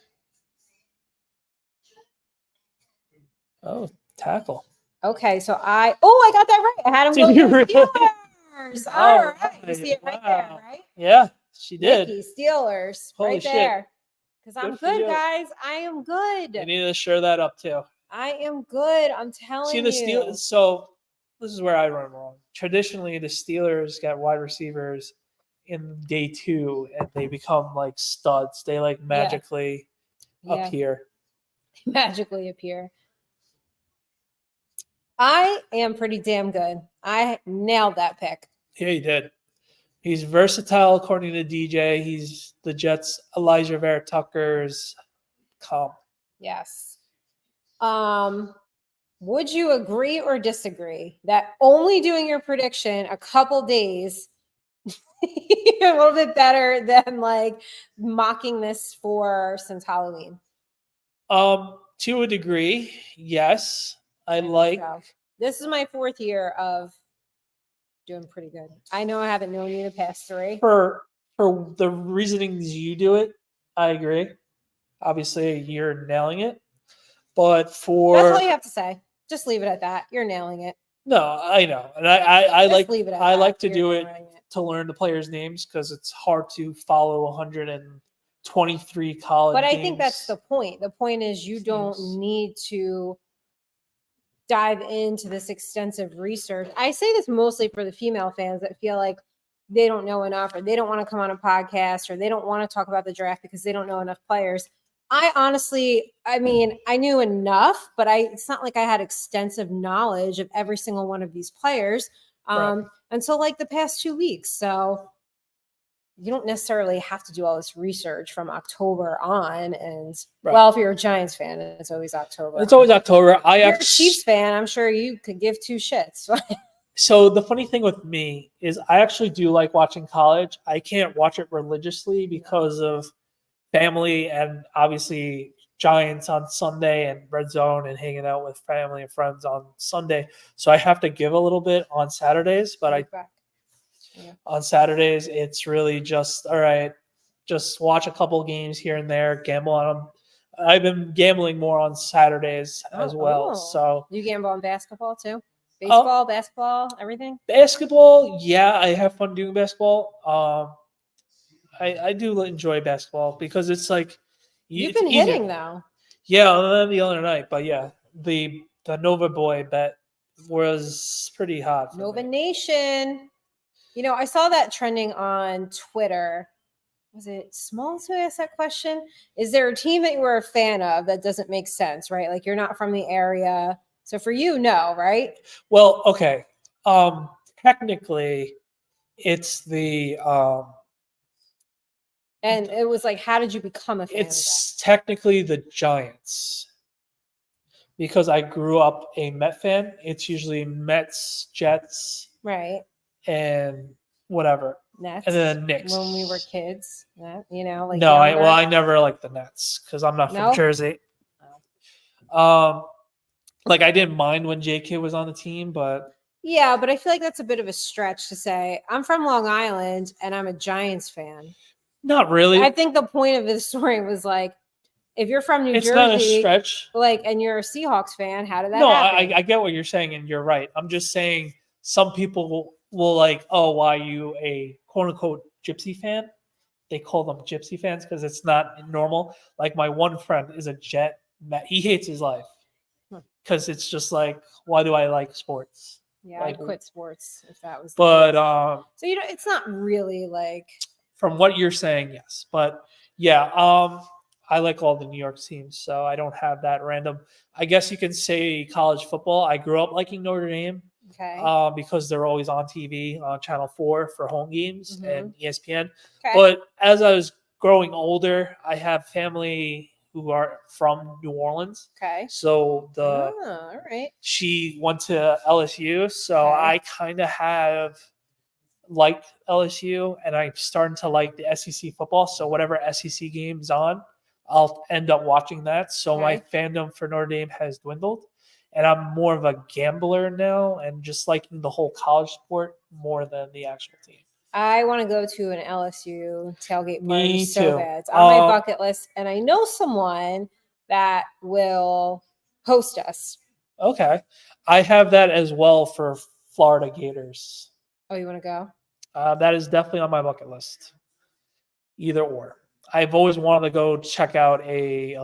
Oh, tackle. Okay, so I got that right. I had him going for Steelers. All right. You see it right there, right? Yeah, she did. Nikki, Steelers. Holy right shit. there. Because I'm good, guys. I am good. You need to share that up too. I am good. I'm telling you. See, the Steelers. So this is where I run wrong. Traditionally, the Steelers get wide receivers in day 2, and they become like studs. They like magically appear. Magically appear. I am pretty damn good. I nailed that pick. Yeah, you did. He's versatile, according to DJ. He's the Jets' Elijah Vera Tucker's comp. Yes. Would you agree or disagree that only doing your prediction a couple days a little bit better than like mocking this since Halloween? To a degree, yes. This is my 4th year of doing pretty good. I know I haven't known you the past 3. For the reasonings you do it, I agree. Obviously, you're nailing it. But that's all you have to say. Just leave it at that. You're nailing it. No, I know, and I like to do it to learn the players' names because it's hard to follow 123 college. But I think that's the point. The point is you don't need to dive into this extensive research. I say this mostly for the female fans that feel like they don't know enough, or they don't want to come on a podcast, or they don't want to talk about the draft because they don't know enough players. I honestly, I knew enough, but it's not like I had extensive knowledge of every single one of these players until like the past 2 weeks. So you don't necessarily have to do all this research from October on. And well, if you're a Giants fan, it's always October. It's always October. If you're a Chiefs fan, I'm sure you could give 2 shits. So the funny thing with me is I actually do like watching college. I can't watch it religiously because of family and obviously Giants on Sunday and Red Zone and hanging out with family and friends on Sunday. So I have to give a little bit on Saturdays, but on Saturdays, it's really just, all right, just watch a couple games here and there, gamble on them. I've been gambling more on Saturdays as well. So you gamble on basketball too? Baseball, basketball, everything? Basketball, yeah, I have fun doing basketball. I do enjoy basketball because it's like you've been hitting though. Yeah, other than the other night, but yeah, the Nova Boy bet was pretty hot. Nova Nation. I saw that trending on Twitter. Was it Smalls who asked that question? Is there a team that you were a fan of that doesn't make sense, right? Like you're not from the area. So for you, no, right? Well, okay. Technically, it's the and it was like, how did you become a fan? It's technically the Giants. Because I grew up a Met fan. It's usually Mets, Jets, right, and whatever. Nets. And then the Knicks. When we were kids, like no, I never liked the Nets because I'm not from Jersey. Like I didn't mind when JK was on the team, but yeah, but I feel like that's a bit of a stretch to say I'm from Long Island and I'm a Giants fan. Not really. I think the point of this story was like, if you're from New Jersey, it's not a stretch. And you're a Seahawks fan, how did that happen? I get what you're saying, and you're right. I'm just saying some people will like, oh, why are you a quote unquote gypsy fan? they call them gypsy fans because it's not normal. Like my one friend is a Jet. He hates his life because it's just like, why do I like sports? Yeah, Like, I'd quit sports if that was. The but case. So it's not really like. From what you're saying, yes, but yeah, I like all the New York teams, so I don't have that random. I guess you can say college football. I grew up liking Notre Dame. Okay. Because they're always on TV on Channel 4 for home games and ESPN. Okay. But as I was growing older, I have family who are from New Orleans. Okay. So all right. she went to LSU, so Okay. I kind of have liked LSU, and I'm starting to like the SEC football. So whatever SEC game's on, I'll end up watching that. So my fandom for Notre Dame has dwindled, and I'm more of a gambler now and just liking the whole college sport more than the actual team. I want to go to an LSU tailgate party Me so too. bad. It's on my bucket list, and I know someone that will host us. Okay. I have that as well for Florida Gators. Oh, you want to go? That is definitely on my bucket list. Either or. I've always wanted to go check out a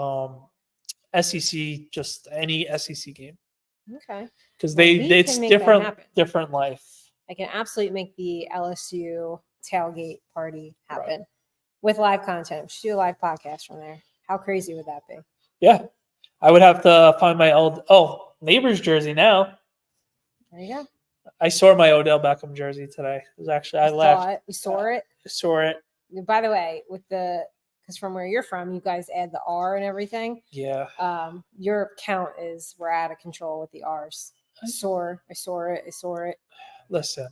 SEC, just any SEC game. Okay. Because it's different life. I can absolutely make the LSU tailgate party happen with live content. We should do a live podcast from there. How crazy would that be? Yeah. I would have to find my old neighbor's jersey now. There you go. I saw my Odell Beckham jersey today. It was actually I left. You saw it? I saw it. By the way, because from where you're from, you guys add the R and everything. Yeah. Your count we're out of control with the R's. I saw it. Listen.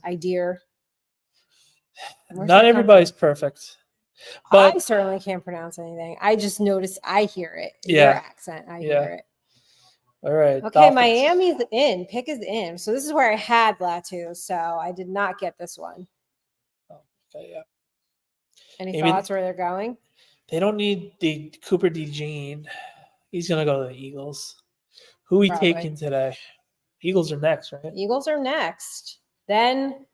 Not everybody's perfect. But I certainly can't pronounce anything. I just notice I hear it. Yeah. Your accent. I hear it. All right. Okay, Dolphins. Miami's in. Pick is in. So this is where I had Latu. So I did not get this one. Okay, yeah. Any thoughts where they're going? They don't need the Cooper DeJean. He's gonna go to the Eagles. Who are we taking today? Eagles are next, right? Eagles are next. Then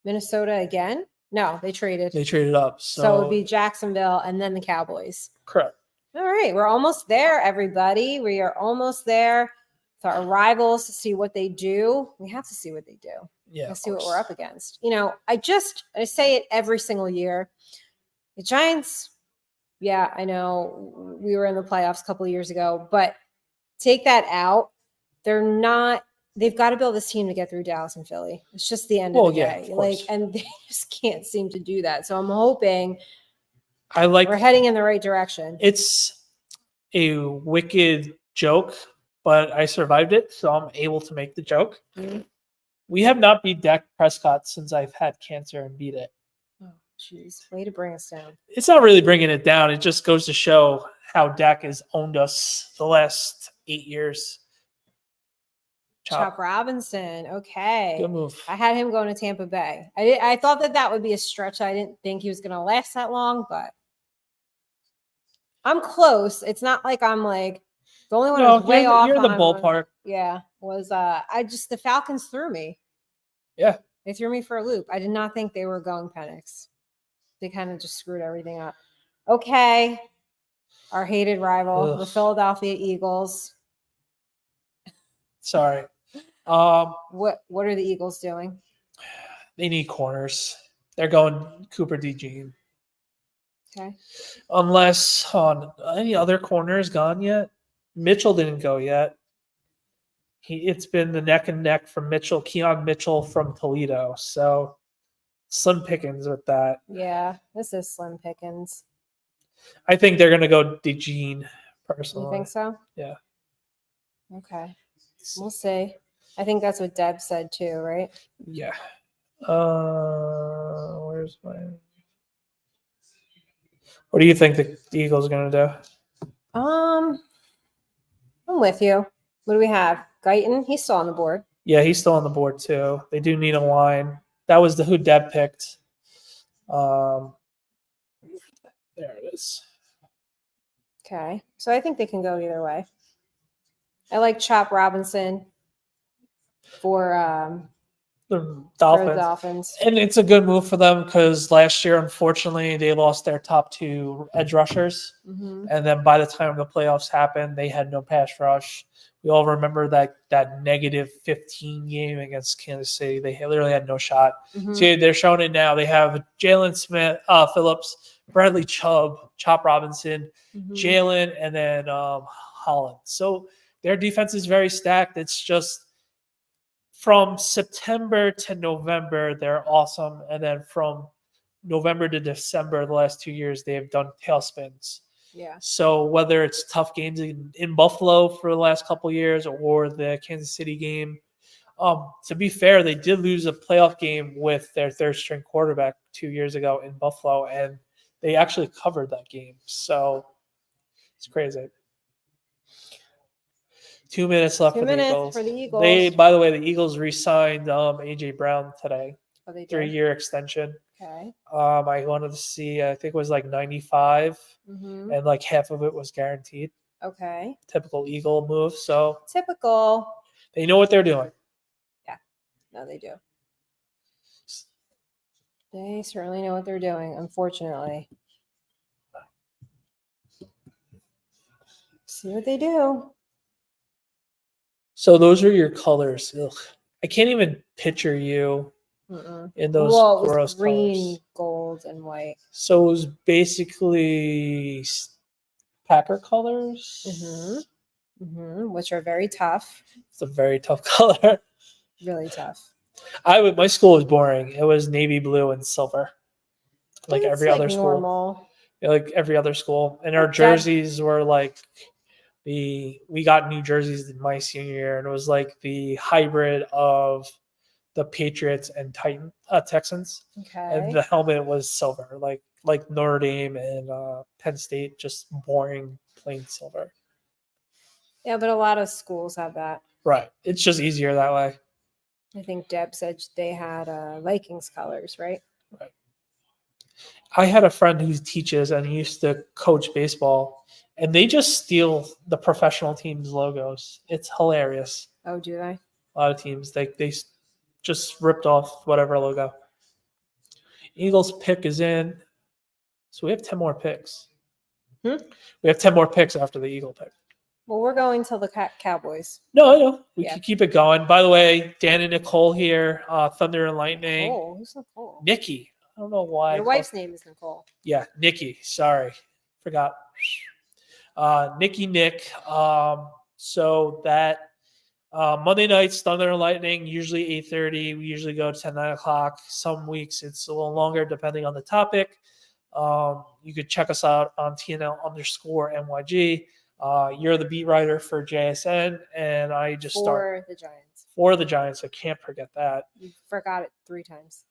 Minnesota again? No, they traded. They traded up. So it would be Jacksonville and then the Cowboys. Correct. All right. We're almost there, everybody. We are almost there with our rivals to see what they do. We have to see what they do. Yeah. Let's see what we're up against. I say it every single year. The Giants, yeah, I know we were in the playoffs a couple of years ago, but take that out. They've got to build this team to get through Dallas and Philly. It's just the end of the day. And they just can't seem to do that. So I'm hoping we're heading in the right direction. It's a wicked joke, but I survived it, so I'm able to make the joke. Mm-hmm. We have not beat Dak Prescott since I've had cancer and beat it. Oh, jeez. Way to bring us down. It's not really bringing it down. It just goes to show how Dak has owned us the last 8 years. Chop Robinson. Okay. Good move. I had him going to Tampa Bay. I thought that would be a stretch. I didn't think he was going to last that long, but I'm close. It's not like I'm like the only one who's way off. You're in the ballpark. The Falcons threw me. Yeah. They threw me for a loop. I did not think they were going Penix. They kind of just screwed everything up. Okay. Our hated rival, the Philadelphia Eagles. Sorry. What are the Eagles doing? They need corners. They're going Cooper DeJean. Okay. Unless any other corner is gone yet. Mitchell didn't go yet. It's been the neck and neck from Mitchell, Keon Mitchell from Toledo. So slim pickings with that. Yeah, this is slim pickings. I think they're going to go DeJean personally. You think so? Yeah. Okay. We'll see. I think that's what Deb said too, right? Yeah. Where's my... What do you think the Eagles are going to do? I'm with you. What do we have? Guyton, he's still on the board. Yeah, he's still on the board too. They do need a line. That was who Deb picked. There it is. Okay. So I think they can go either way. I like Chop Robinson for The for Dolphins. the Dolphins. And it's a good move for them because last year, unfortunately, they lost their top 2 edge rushers. Mm-hmm. And then by the time the playoffs happened, they had no pass rush. We all remember that negative 15 game against Kansas City. They literally had no shot. Mm-hmm. See, they're showing it now. They have Jalen Smith, Phillips, Bradley Chubb, Chop Robinson, Mm-hmm. Jalen, and then Holland. So their defense is very stacked. It's just from September to November, they're awesome. And then from November to December, the last 2 years, they have done tailspins. Yeah. So whether it's tough games in Buffalo for the last couple of years or the Kansas City game, to be fair, they did lose a playoff game with their third string quarterback 2 years ago in Buffalo, and they actually covered that game. So it's crazy. 2 minutes left 2 for the minutes Eagles. for the Eagles. By the way, the Eagles re-signed AJ Brown today. Oh, they did? 3-year extension. Okay. I wanted to see, I think it was like 95, Mm-hmm. and like half of it was guaranteed. Okay. Typical Eagle move. So Typical. they know what they're doing. No, they do. They certainly know what they're doing, unfortunately. See what they do. So those are your colors. Ugh. I can't even picture you in those Well, it was gross green, colors. gold, and white. So it was basically Packer colors. Which are very tough. It's a very tough color. Really tough. My school was boring. It was navy blue and silver, like It's every other school. Normal. Yeah, like every other school, and our jerseys were like we got new jerseys in my senior year, and it was like the hybrid of the Patriots and Texans. Okay. And the helmet was silver, like Notre Dame and Penn State, just boring plain silver. Yeah, but a lot of schools have that. Right. It's just easier that way. I think Deb said they had Vikings colors, right? Right. I had a friend who teaches and he used to coach baseball, and they just steal the professional teams' logos. It's hilarious. Oh, do they? A lot of teams, they just ripped off whatever logo. Eagles pick is in. So we have 10 more picks. We have 10 more picks after the Eagle pick. Well, we're going till the Cowboys. No, I know. We Yeah. can keep it going. By the way, Dan and Nicole here, Thunder and Lightning. Nicole? Who's Nicole? Nikki. I don't know why. Your wife's name is Nicole. Yeah, Nikki. Sorry. Forgot. Nikki, Nick. So that Monday nights, Thunder and Lightning, usually 8:30. We usually go to 9 o'clock. Some weeks it's a little longer depending on the topic. You could check us out on TNL_NYG. You're the beat writer for JSN, and I just For the Giants. For the Giants. I can't forget that. You forgot it 3 times.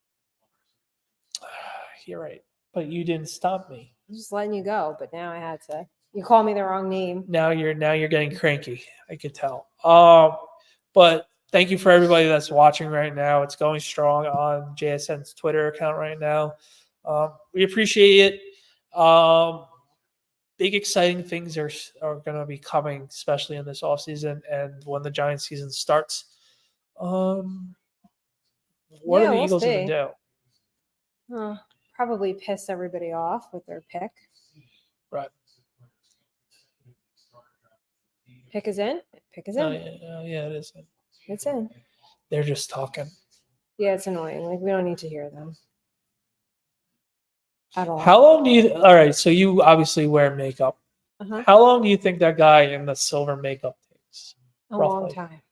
You're right, but you didn't stop me. I'm just letting you go, but now I had to. You called me the wrong name. Now you're getting cranky. I could tell. But thank you for everybody that's watching right now. It's going strong on JSN's Twitter account right now. We appreciate it. Big exciting things are going to be coming, especially in this offseason and when the Giants season starts. What are the Eagles going to do? Probably piss everybody off with their pick. Right. Pick is in. Pick is in. Yeah, it is. It's in. They're just talking. Yeah, it's annoying. Like, we don't need to hear them at all. How long do you? All right, so you obviously wear makeup. How long do you think that guy in the silver makeup takes? A long time.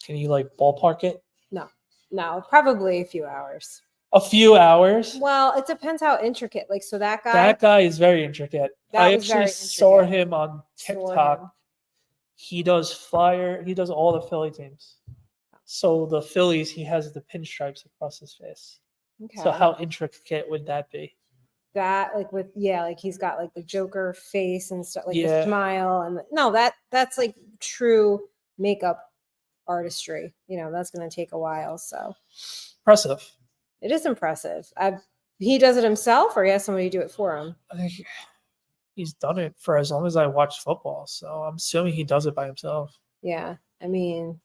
Can you like ballpark it? No, probably a few hours. A few hours? Well, it depends how intricate. Like, so that guy. That guy is very intricate. I actually saw him on TikTok. He does all the Philly teams. So the Phillies, he has the pinstripes across his face. Okay. So how intricate would that be? That like he's got like the Joker face and stuff, like the smile and that's like true makeup artistry. That's going to take a while. So impressive. It is impressive. He does it himself, or he has somebody do it for him? I think he's done it for as long as I watch football, so I'm assuming he does it by himself. Yeah, I mean,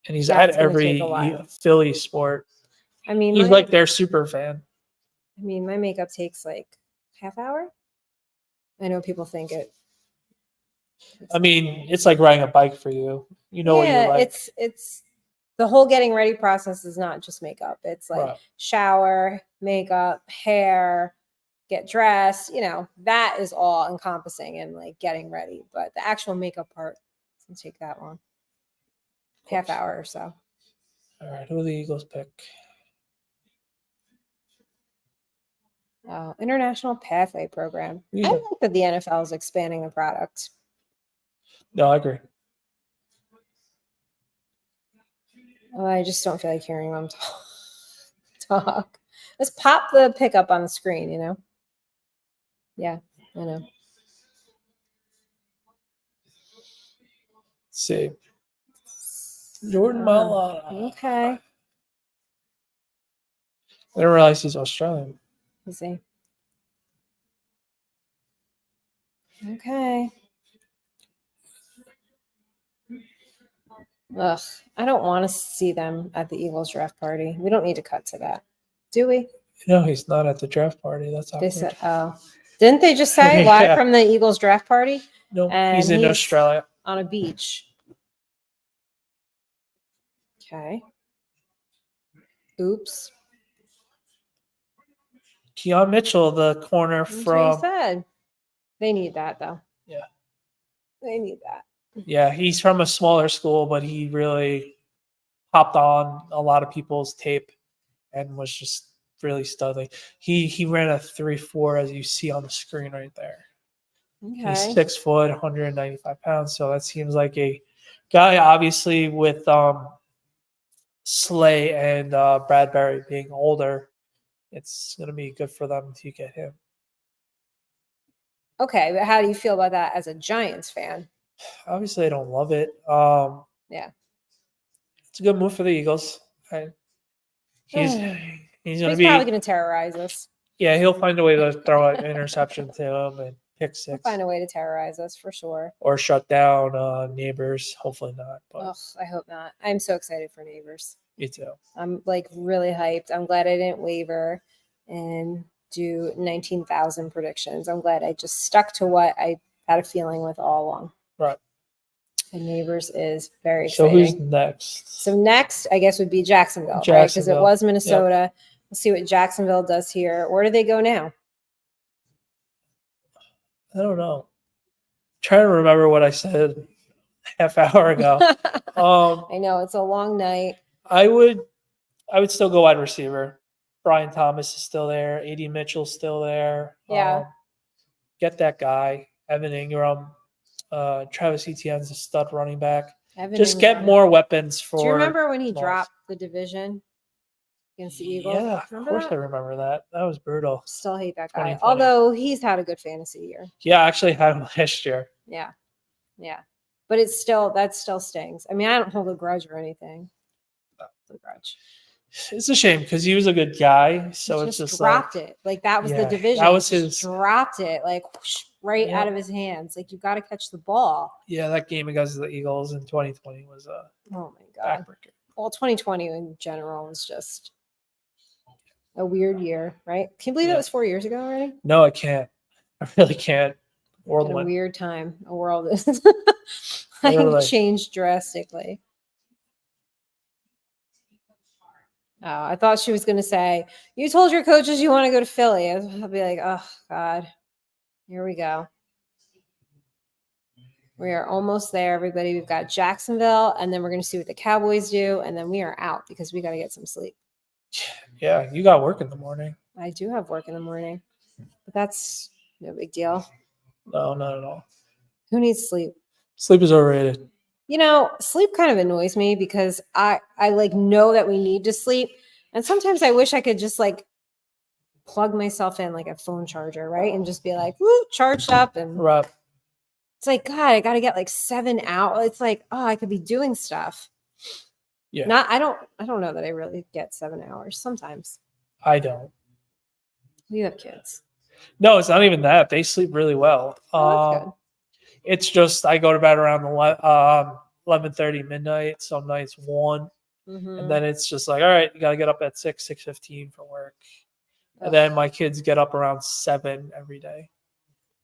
and he's That's at gonna take every a while. Philly sport. I mean, He's like their super fan. my makeup takes like half hour. I know people think it. I mean, it's like riding a bike for you. You know what you Yeah, like. it's the whole getting ready process is not just makeup. It's like Right. shower, makeup, hair, get dressed. That is all encompassing and like getting ready. But the actual makeup part doesn't take that long. Half hour or so. All right, who do the Eagles pick? International Pathway Program. Yeah. I like that the NFL is expanding the product. No, I agree. Oh, I just don't feel like hearing them talk. Let's pop the pickup on the screen, Yeah, I know. Let's see. Jordan Mailata. Okay. I didn't realize he's Australian. Let's see. Okay. Ugh, I don't want to see them at the Eagles draft party. We don't need to cut to that, do we? No, he's not at the draft party. That's They awkward. said, didn't they just say live Yeah. from the Eagles draft party? No, And he's in Australia. On a beach. Okay. Oops. Keon Mitchell, the corner That's what from. he said. They need that though. Yeah. They need that. Yeah, he's from a smaller school, but he really popped on a lot of people's tape and was just really studly. He ran a 3.4 as you see on the screen right there. Okay. He's 6 foot, 195 pounds. So that seems like a guy, obviously, with Slay and Bradbury being older. It's going to be good for them to get him. Okay, but how do you feel about that as a Giants fan? Obviously, I don't love it. Yeah. It's a good move for the Eagles. He's going to be probably going to terrorize us. Yeah, he'll find a way to throw an interception to him and pick six. He'll find a way to terrorize us for sure. Or shut down Neighbors. Hopefully not. But I hope not. I'm so excited for Neighbors. Me too. I'm like really hyped. I'm glad I didn't waver and do 19,000 predictions. I'm glad I just stuck to what I had a feeling with all along. Right. And Neighbors is very So exciting. who's next? So next, I guess, would be Jacksonville, right? Because it was Minnesota. Yep. We'll see what Jacksonville does here. Where do they go now? I don't know. I'm trying to remember what I said half hour ago. I know it's a long night. I would still go wide receiver. Brian Thomas is still there. AD Mitchell's still there. Yeah. Get that guy. Evan Ingram. Travis Etienne's a stud running back. Just get more weapons for. Do you remember when he dropped the division against the Eagles? Yeah, of course I remember that. That was brutal. Still hate that guy. 2020. Although he's had a good fantasy year. Yeah, I actually had him last year. Yeah. But that still stings. I mean, I don't hold a grudge or anything. A grudge. It's a shame because he was a good guy. So He it's just dropped it. Like that was the division. That was his dropped it like whoosh, right out of his hands. Like you got to catch the ball. Yeah, that game against the Eagles in 2020 was a oh my god. backbreaker. Well, 2020 in general was just a weird year, right? Can you believe that was 4 years ago already? No, I can't. I really can't. World a went. Weird time. A world is Literally. changed drastically. Oh, I thought she was going to say, you told your coaches you want to go to Philly. I'll be like, oh, God. Here we go. We are almost there, everybody. We've got Jacksonville, and then we're going to see what the Cowboys do, and then we are out because we got to get some sleep. Yeah, you got work in the morning. I do have work in the morning, but that's no big deal. No, not at all. Who needs sleep? Sleep is overrated. Sleep kind of annoys me because I like know that we need to sleep. And sometimes I wish I could just like plug myself in like a phone charger, right? And just be like, woo, charged up. And right. It's like, God, I got to get like 7 hours. It's like, oh, I could be doing stuff. Yeah. I don't know that I really get 7 hours sometimes. I don't. You have kids. No, it's not even that. They sleep really well. Oh, that's good. It's just I go to bed around 11:30 midnight. Some nights 1. Mhm. And then it's just like, all right, you got to get up at 6:15 for work. And Ugh. then my kids get up around 7 every day.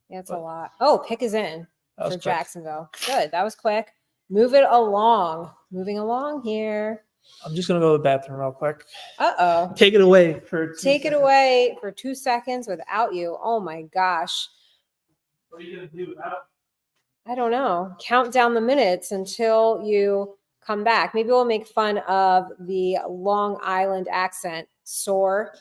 Yeah, it's a But lot. Oh, pick is in that was for quick. Jacksonville. Good. That was quick. Move it along. Moving along here. I'm just going to go to the bathroom real quick. Uh-oh. Take it away for 2 Take it seconds. away for 2 seconds without you. Oh my gosh. What are you going to do without? I don't know. Count down the minutes until you come back. Maybe we'll make fun of the Long Island accent. Soar.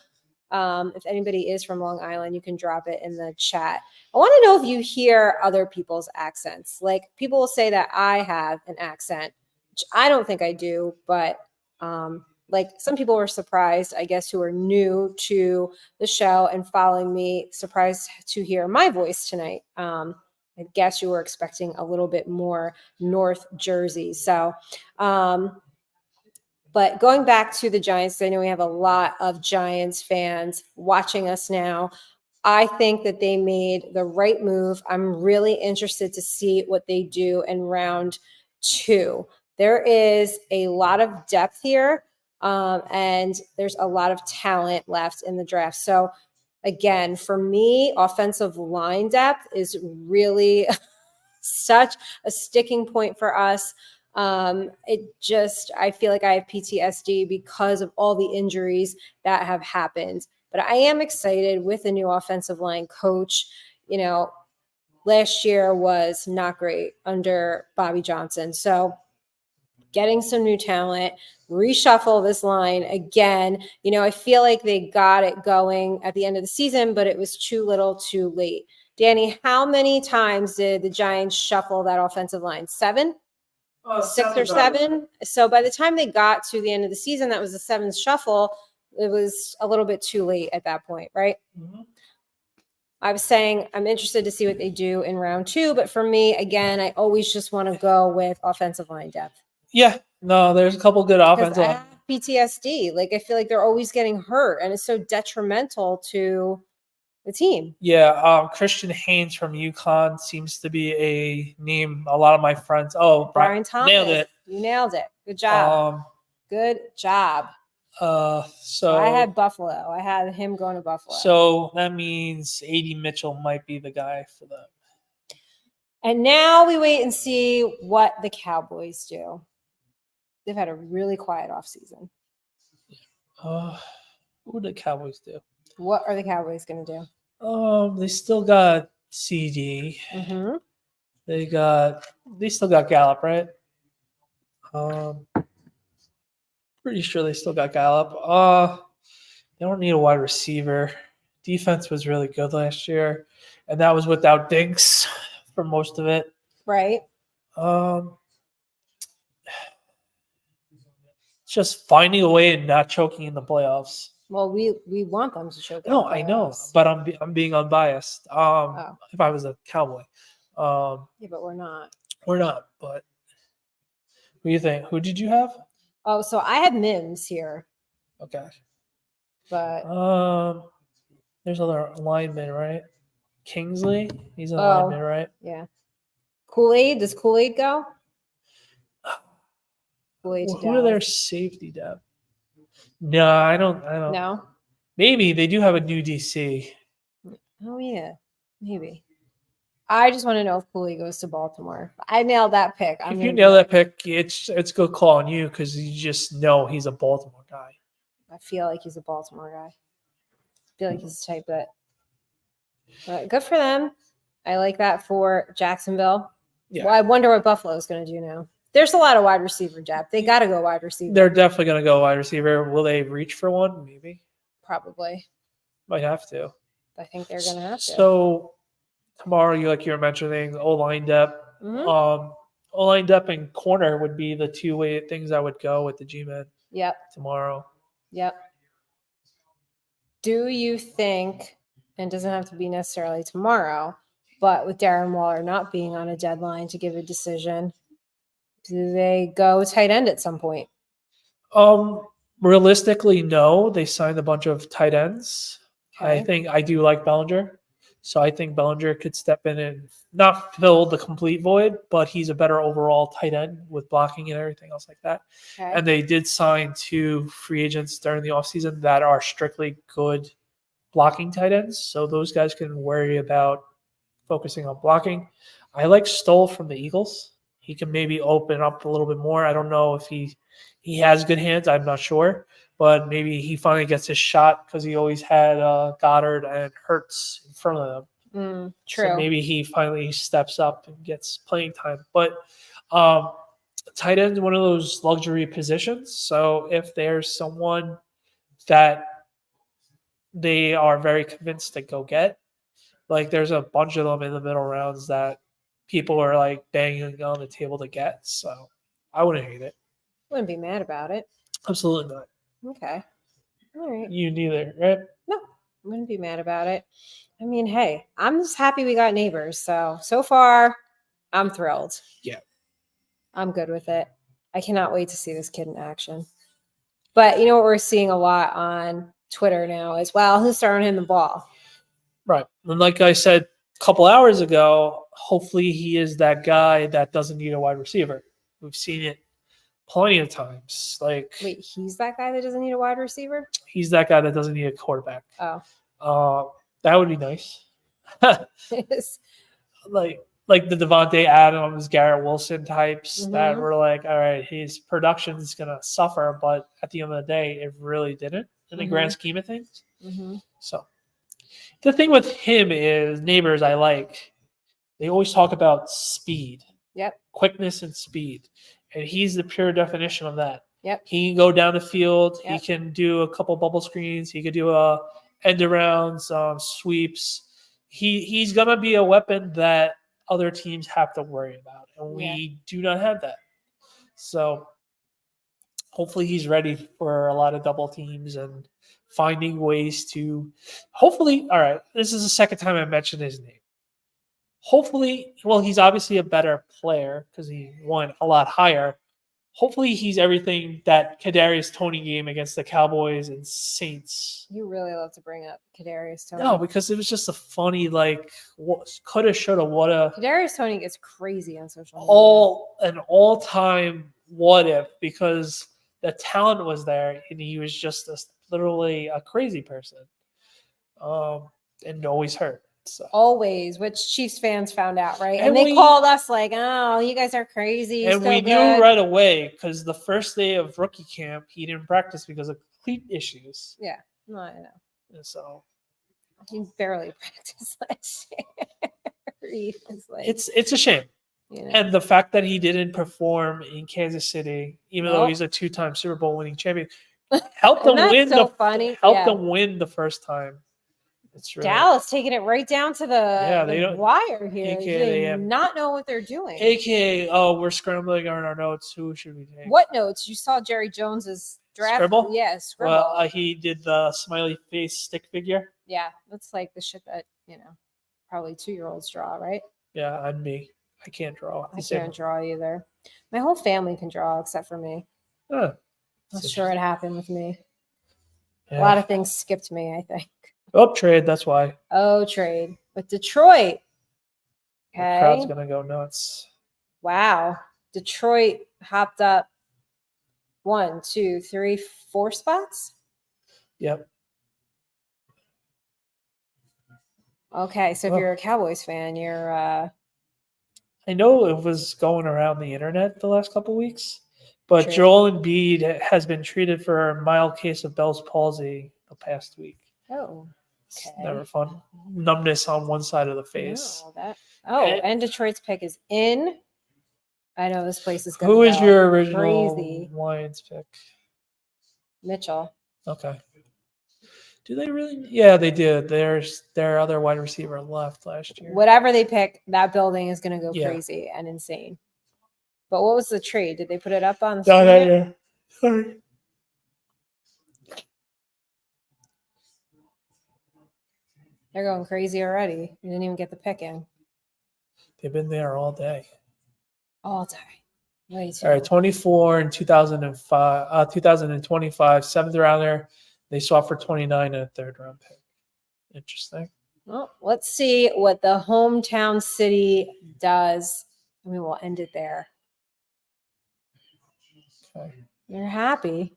If anybody is from Long Island, you can drop it in the chat. I want to know if you hear other people's accents. Like people will say that I have an accent, which I don't think I do, but like some people were surprised, I guess, who are new to the show and following me, surprised to hear my voice tonight. I guess you were expecting a little bit more North Jersey. So, but going back to the Giants, I know we have a lot of Giants fans watching us now. I think that they made the right move. I'm really interested to see what they do in round 2. There is a lot of depth here, and there's a lot of talent left in the draft. So, again, for me, offensive line depth is really such a sticking point for us. I feel like I have PTSD because of all the injuries that have happened. But I am excited with the new offensive line coach. You know, last year was not great under Bobby Johnson. So getting some new talent, reshuffle this line again. You know, I feel like they got it going at the end of the season, but it was too little too late. Danny, how many times did the Giants shuffle that offensive line? 7? 6 or 7? So by the time they got to the end of the season, that was the 7th shuffle. It was a little bit too late at that point, right? Mm-hmm. I was saying I'm interested to see what they do in round 2, but for me, again, I always just want to go with offensive line depth. Yeah, no, there's a couple good Because offensive. I have PTSD. Like I feel like they're always getting hurt, and it's so detrimental to the team. Yeah, Christian Haynes from UConn seems to be a name a lot of my friends. Oh, Brian Thomas. nailed it. You nailed it. Good job. Good job. So I had Buffalo. I had him going to Buffalo. So that means A.D. Mitchell might be the guy for them. And now we wait and see what the Cowboys do. They've had a really quiet offseason. What do the Cowboys do? What are the Cowboys going to do? They still got CD. Mm-hmm. They still got Gallup, right? Pretty sure they still got Gallup. They don't need a wide receiver. Defense was really good last year, and that was without Diggs for most of it. Right. Just finding a way and not choking in the playoffs. Well, we want them to choke. No, I know, but I'm being unbiased. If I was a Cowboy. Yeah, but we're not. We're not. But what do you think? Who did you have? Oh, so I had Mims here. Okay. But there's other lineman, right? Kingsley. He's a lineman, right? Yeah. Kool-Aid. Does Kool-Aid go? Kool-Aid who are their safety depth? No, I don't. No. Maybe they do have a new DC. Oh yeah, maybe. I just want to know if Kool-Aid goes to Baltimore. I nailed that pick. If you nail that pick, it's a good call on you because you just know he's a Baltimore guy. I feel like he's a Baltimore guy. I feel like he's the type that. But good for them. I like that for Jacksonville. Yeah. Well, I wonder what Buffalo is going to do now. There's a lot of wide receiver depth. They got to go wide receiver. They're definitely going to go wide receiver. Will they reach for one? Maybe. Probably. Might have to. I think they're going to have to. So tomorrow, you were mentioning O-line depth. Mm-hmm. O-line depth and corner would be the two-way things I would go with the G-Men. Yep. Tomorrow. Yep. Do you think, and it doesn't have to be necessarily tomorrow, but with Darren Waller not being on a deadline to give a decision, do they go tight end at some point? Realistically, no. They signed a bunch of tight ends. Okay. I think I do like Bellinger. So I think Bellinger could step in and not fill the complete void, but he's a better overall tight end with blocking and everything else like that. Okay. And they did sign 2 free agents during the offseason that are strictly good blocking tight ends. So those guys can worry about focusing on blocking. I like Stoll from the Eagles. He can maybe open up a little bit more. I don't know if he has good hands. I'm not sure, but maybe he finally gets his shot because he always had Goddard and Hurts in front of them. True. So maybe he finally steps up and gets playing time. But tight end is one of those luxury positions. So if there's someone that they are very convinced to go get, like there's a bunch of them in the middle rounds that people are like banging on the table to get. So I wouldn't hate it. Wouldn't be mad about it. Absolutely not. Okay. All right. You neither, right? No, wouldn't be mad about it. I mean, hey, I'm just happy we got neighbors. So far, I'm thrilled. Yeah. I'm good with it. I cannot wait to see this kid in action. But you know what we're seeing a lot on Twitter now as well? Who's throwing him the ball? Right. And like I said a couple hours ago, hopefully he is that guy that doesn't need a wide receiver. We've seen it plenty of times. Like, Wait, he's that guy that doesn't need a wide receiver? he's that guy that doesn't need a quarterback. Oh. That would be nice. like the Devontae Adams, Garrett Wilson types that were like, all right, his production is going to suffer, but at the end of the day, it really didn't in the grand scheme of things. So the thing with him is neighbors I like, they always talk about speed. Yep. Quickness and speed. And he's the pure definition of that. Yep. He can go down the field. Yep. He can do a couple bubble screens. He could do end arounds, sweeps. He's going to be a weapon that other teams have to worry about. And we do not have that. So hopefully he's ready for a lot of double teams and finding ways to hopefully, all right, this is the second time I mentioned his name. Hopefully, well, he's obviously a better player because he won a lot higher. Hopefully he's everything that Kadarius Toney game against the Cowboys and Saints. You really love to bring up Kadarius Toney. No, because it was just a funny, like, coulda, shoulda, woulda. Kadarius Toney gets crazy on social media. An all-time what if, because the talent was there and he was just literally a crazy person, and always hurt. So. Always, which Chiefs fans found out, right? And they called us like, "Oh, you guys are crazy." And we knew right away because the first day of rookie camp, he didn't practice because of cleat issues. Yeah, no, I know. And so he barely practiced last year. It's a shame. You know? And the fact that he didn't perform in Kansas City, even though he's a 2-time Super Bowl winning champion, helped them win. Helped them win the first time. It's really, Dallas taking it right down to the wire here. They not know what they're doing. AKA, we're scrambling on our notes. Who should we take? What notes? You saw Jerry Jones's draft. Scribble? Yeah, Scribble. Well, he did the smiley face stick figure. Yeah, that's like the shit that, probably 2-year-olds draw, right? Yeah, I'm me. I can't draw. I can't draw either. My whole family can draw except for me. Huh. I'm sure it happened with me. Yeah. A lot of things skipped me, I think. Oh, trade. That's why. Oh, trade. With Detroit. Okay. The crowd's going to go nuts. Wow. Detroit hopped up 1, 2, 3, 4 spots? Yep. Okay. So if you're a Cowboys fan, you're... I know it was going around the internet the last couple of weeks, but Joel Embiid has been treated for a mild case of Bell's palsy the past week. Oh. Okay. It's never fun. Numbness on one side of the face. And Detroit's pick is in. I know this place is going to Who is your original Lions pick? Mitchell. Okay. Do they really? Yeah, they did. There's their other wide receiver left last year. Whatever they pick, that building is going to go crazy and insane. But what was the trade? Did they put it up on the screen? Yeah. Sorry. They're going crazy already. You didn't even get the pick in. They've been there all day. All day. Way too all right, 24 in 2005, 2025, 7th rounder. They swapped for 29 and a 3rd round pick. Interesting. Well, let's see what the hometown city does. And we will end it there. Okay. You're happy.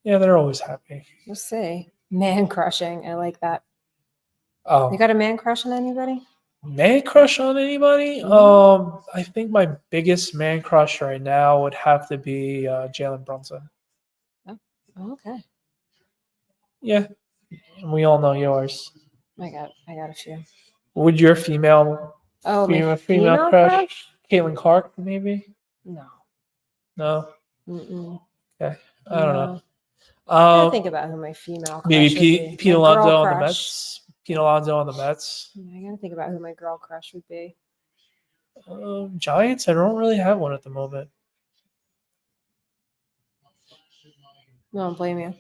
Yeah, they're always happy. We'll see. Man crushing. I like that. Oh, You got a man crush on anybody? man crush on anybody? Mhm. I think my biggest man crush right now would have to be Jalen Brunson. Oh, okay. Yeah, and we all know yours. I got a few. Would your female Oh, my female female crush? crush? Caitlin Clark, maybe? No. No. Mm-mm. Okay, I don't know. No. I gotta think Um, about who my female crush maybe would be. Pete My girl Alonso on the crush. Mets. Pete Alonso on the Mets. I gotta think about who my girl crush would be. Giants. I don't really have one at the moment. No, I don't blame you.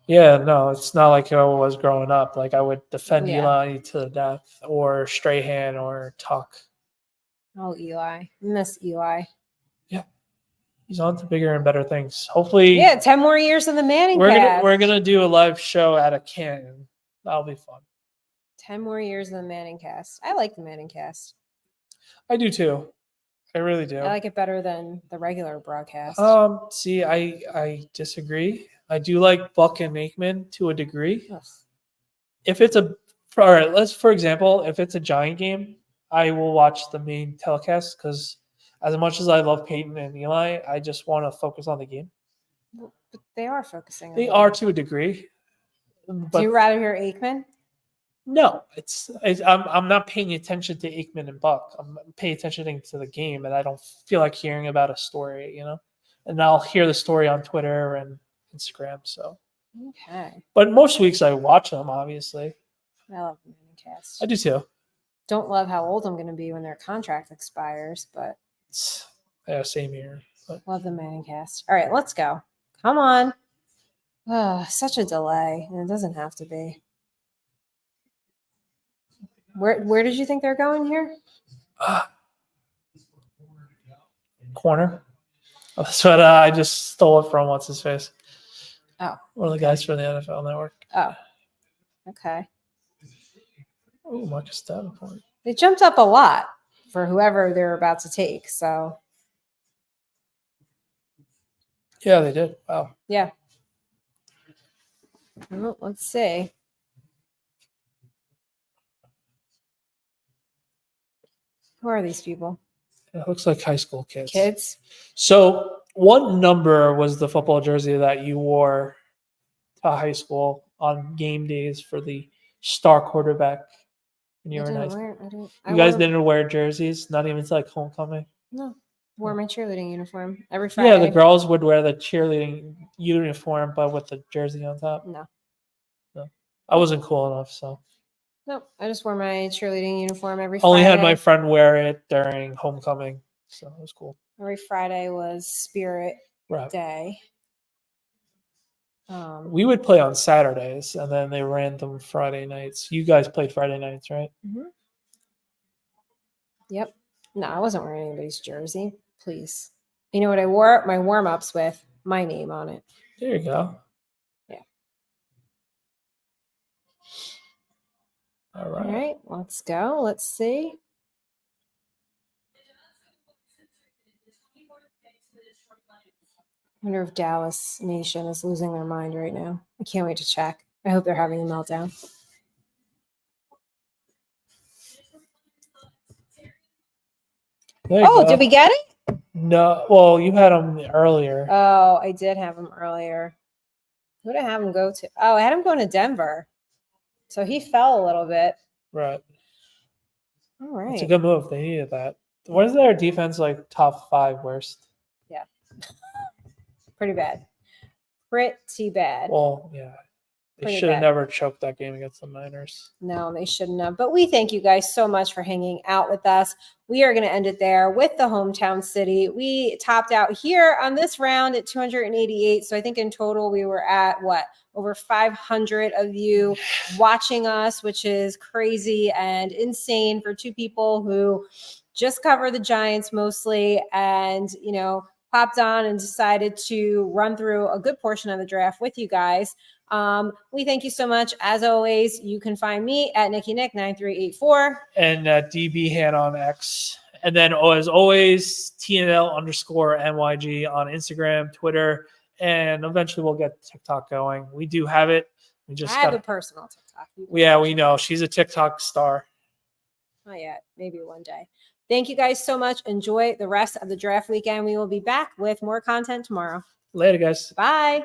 Yeah, no, it's not like how it was growing up. Like I would defend Yeah. Eli to the death, or Strahan, or Tuck. Oh, Eli. Miss Eli. Yeah, he's on to bigger and better things. Hopefully, Yeah, 10 more years in the Manning we're cast. gonna do a live show at a Canton. That'll be fun. 10 more years in the Manning cast. I like the Manning cast. I do too. I really do. I like it better than the regular broadcast. See, I disagree. I do like Buck and Aikman to a degree. Ugh. If it's all right, for example, if it's a Giant game, I will watch the main telecast because as much as I love Peyton and Eli, I just want to focus on the game. But they are focusing on They the are game. to a degree, Do but you rather hear Aikman? no, I'm not paying attention to Aikman and Buck. I'm paying attention to the game, and I don't feel like hearing about a story, And I'll hear the story on Twitter and Instagram. So, Okay. but most weeks I watch them. Obviously, I love the Manning cast. I do too. Don't love how old I'm going to be when their contract expires, but Yeah, same here. But love the Manning cast. All right, let's go. Come on. Such a delay, and it doesn't have to be. Where did you think they're going here? Corner. That's what I just stole it from. What's his face? Oh, One of the guys from the NFL Network. oh, okay. Oh, Marcus Davenport. They jumped up a lot for whoever they're about to take. So Yeah, they did. Wow. yeah. Well, let's see. Who are these people? It looks like high school kids. Kids? So, what number was the football jersey that you wore to high school on game days for the star quarterback when you were in high school? You guys didn't wear jerseys, not even to like homecoming? No. Wore my cheerleading uniform every Friday. Yeah, the girls would wear the cheerleading uniform, but with the jersey on top. No. I wasn't cool enough, so. Nope. I just wore my cheerleading uniform every Friday. Only had my friend wear it during homecoming, so it was cool. Every Friday was Spirit Right. Day. We would play on Saturdays, and then they ran them Friday nights. You guys played Friday nights, right? Mm-hmm. Yep. No, I wasn't wearing anybody's jersey. Please. You know what I wore my warm-ups with? My name on it. There you go. Yeah. All right. All right. Let's go. Let's see. I wonder if Dallas Nation is losing their mind right now. I can't wait to check. I hope they're having a meltdown. Oh, did we get it? No. Well, you had them earlier. Oh, I did have him earlier. Who did I have him go to? Oh, I had him going to Denver. So he fell a little bit. Right. All right. It's a good move. They needed that. What is their defense like? Top 5 worst. Yeah. Pretty bad. Pretty bad. Well, yeah. They should have never choked that game against the Niners. No, they shouldn't have. But we thank you guys so much for hanging out with us. We are going to end it there with the hometown city. We topped out here on this round at 288. So I think in total we were at over 500 of you watching us, which is crazy and insane for two people who just cover the Giants mostly and, popped on and decided to run through a good portion of the draft with you guys. We thank you so much. As always, you can find me at NikkiNick9384. And DB Han on X. And then as always, TNL_NYG on Instagram, Twitter, and eventually we'll get TikTok going. We do have it. We just I have a personal TikTok. Yeah, we know. She's a TikTok star. Not yet. Maybe one day. Thank you guys so much. Enjoy the rest of the draft weekend. We will be back with more content tomorrow. Later, guys. Bye.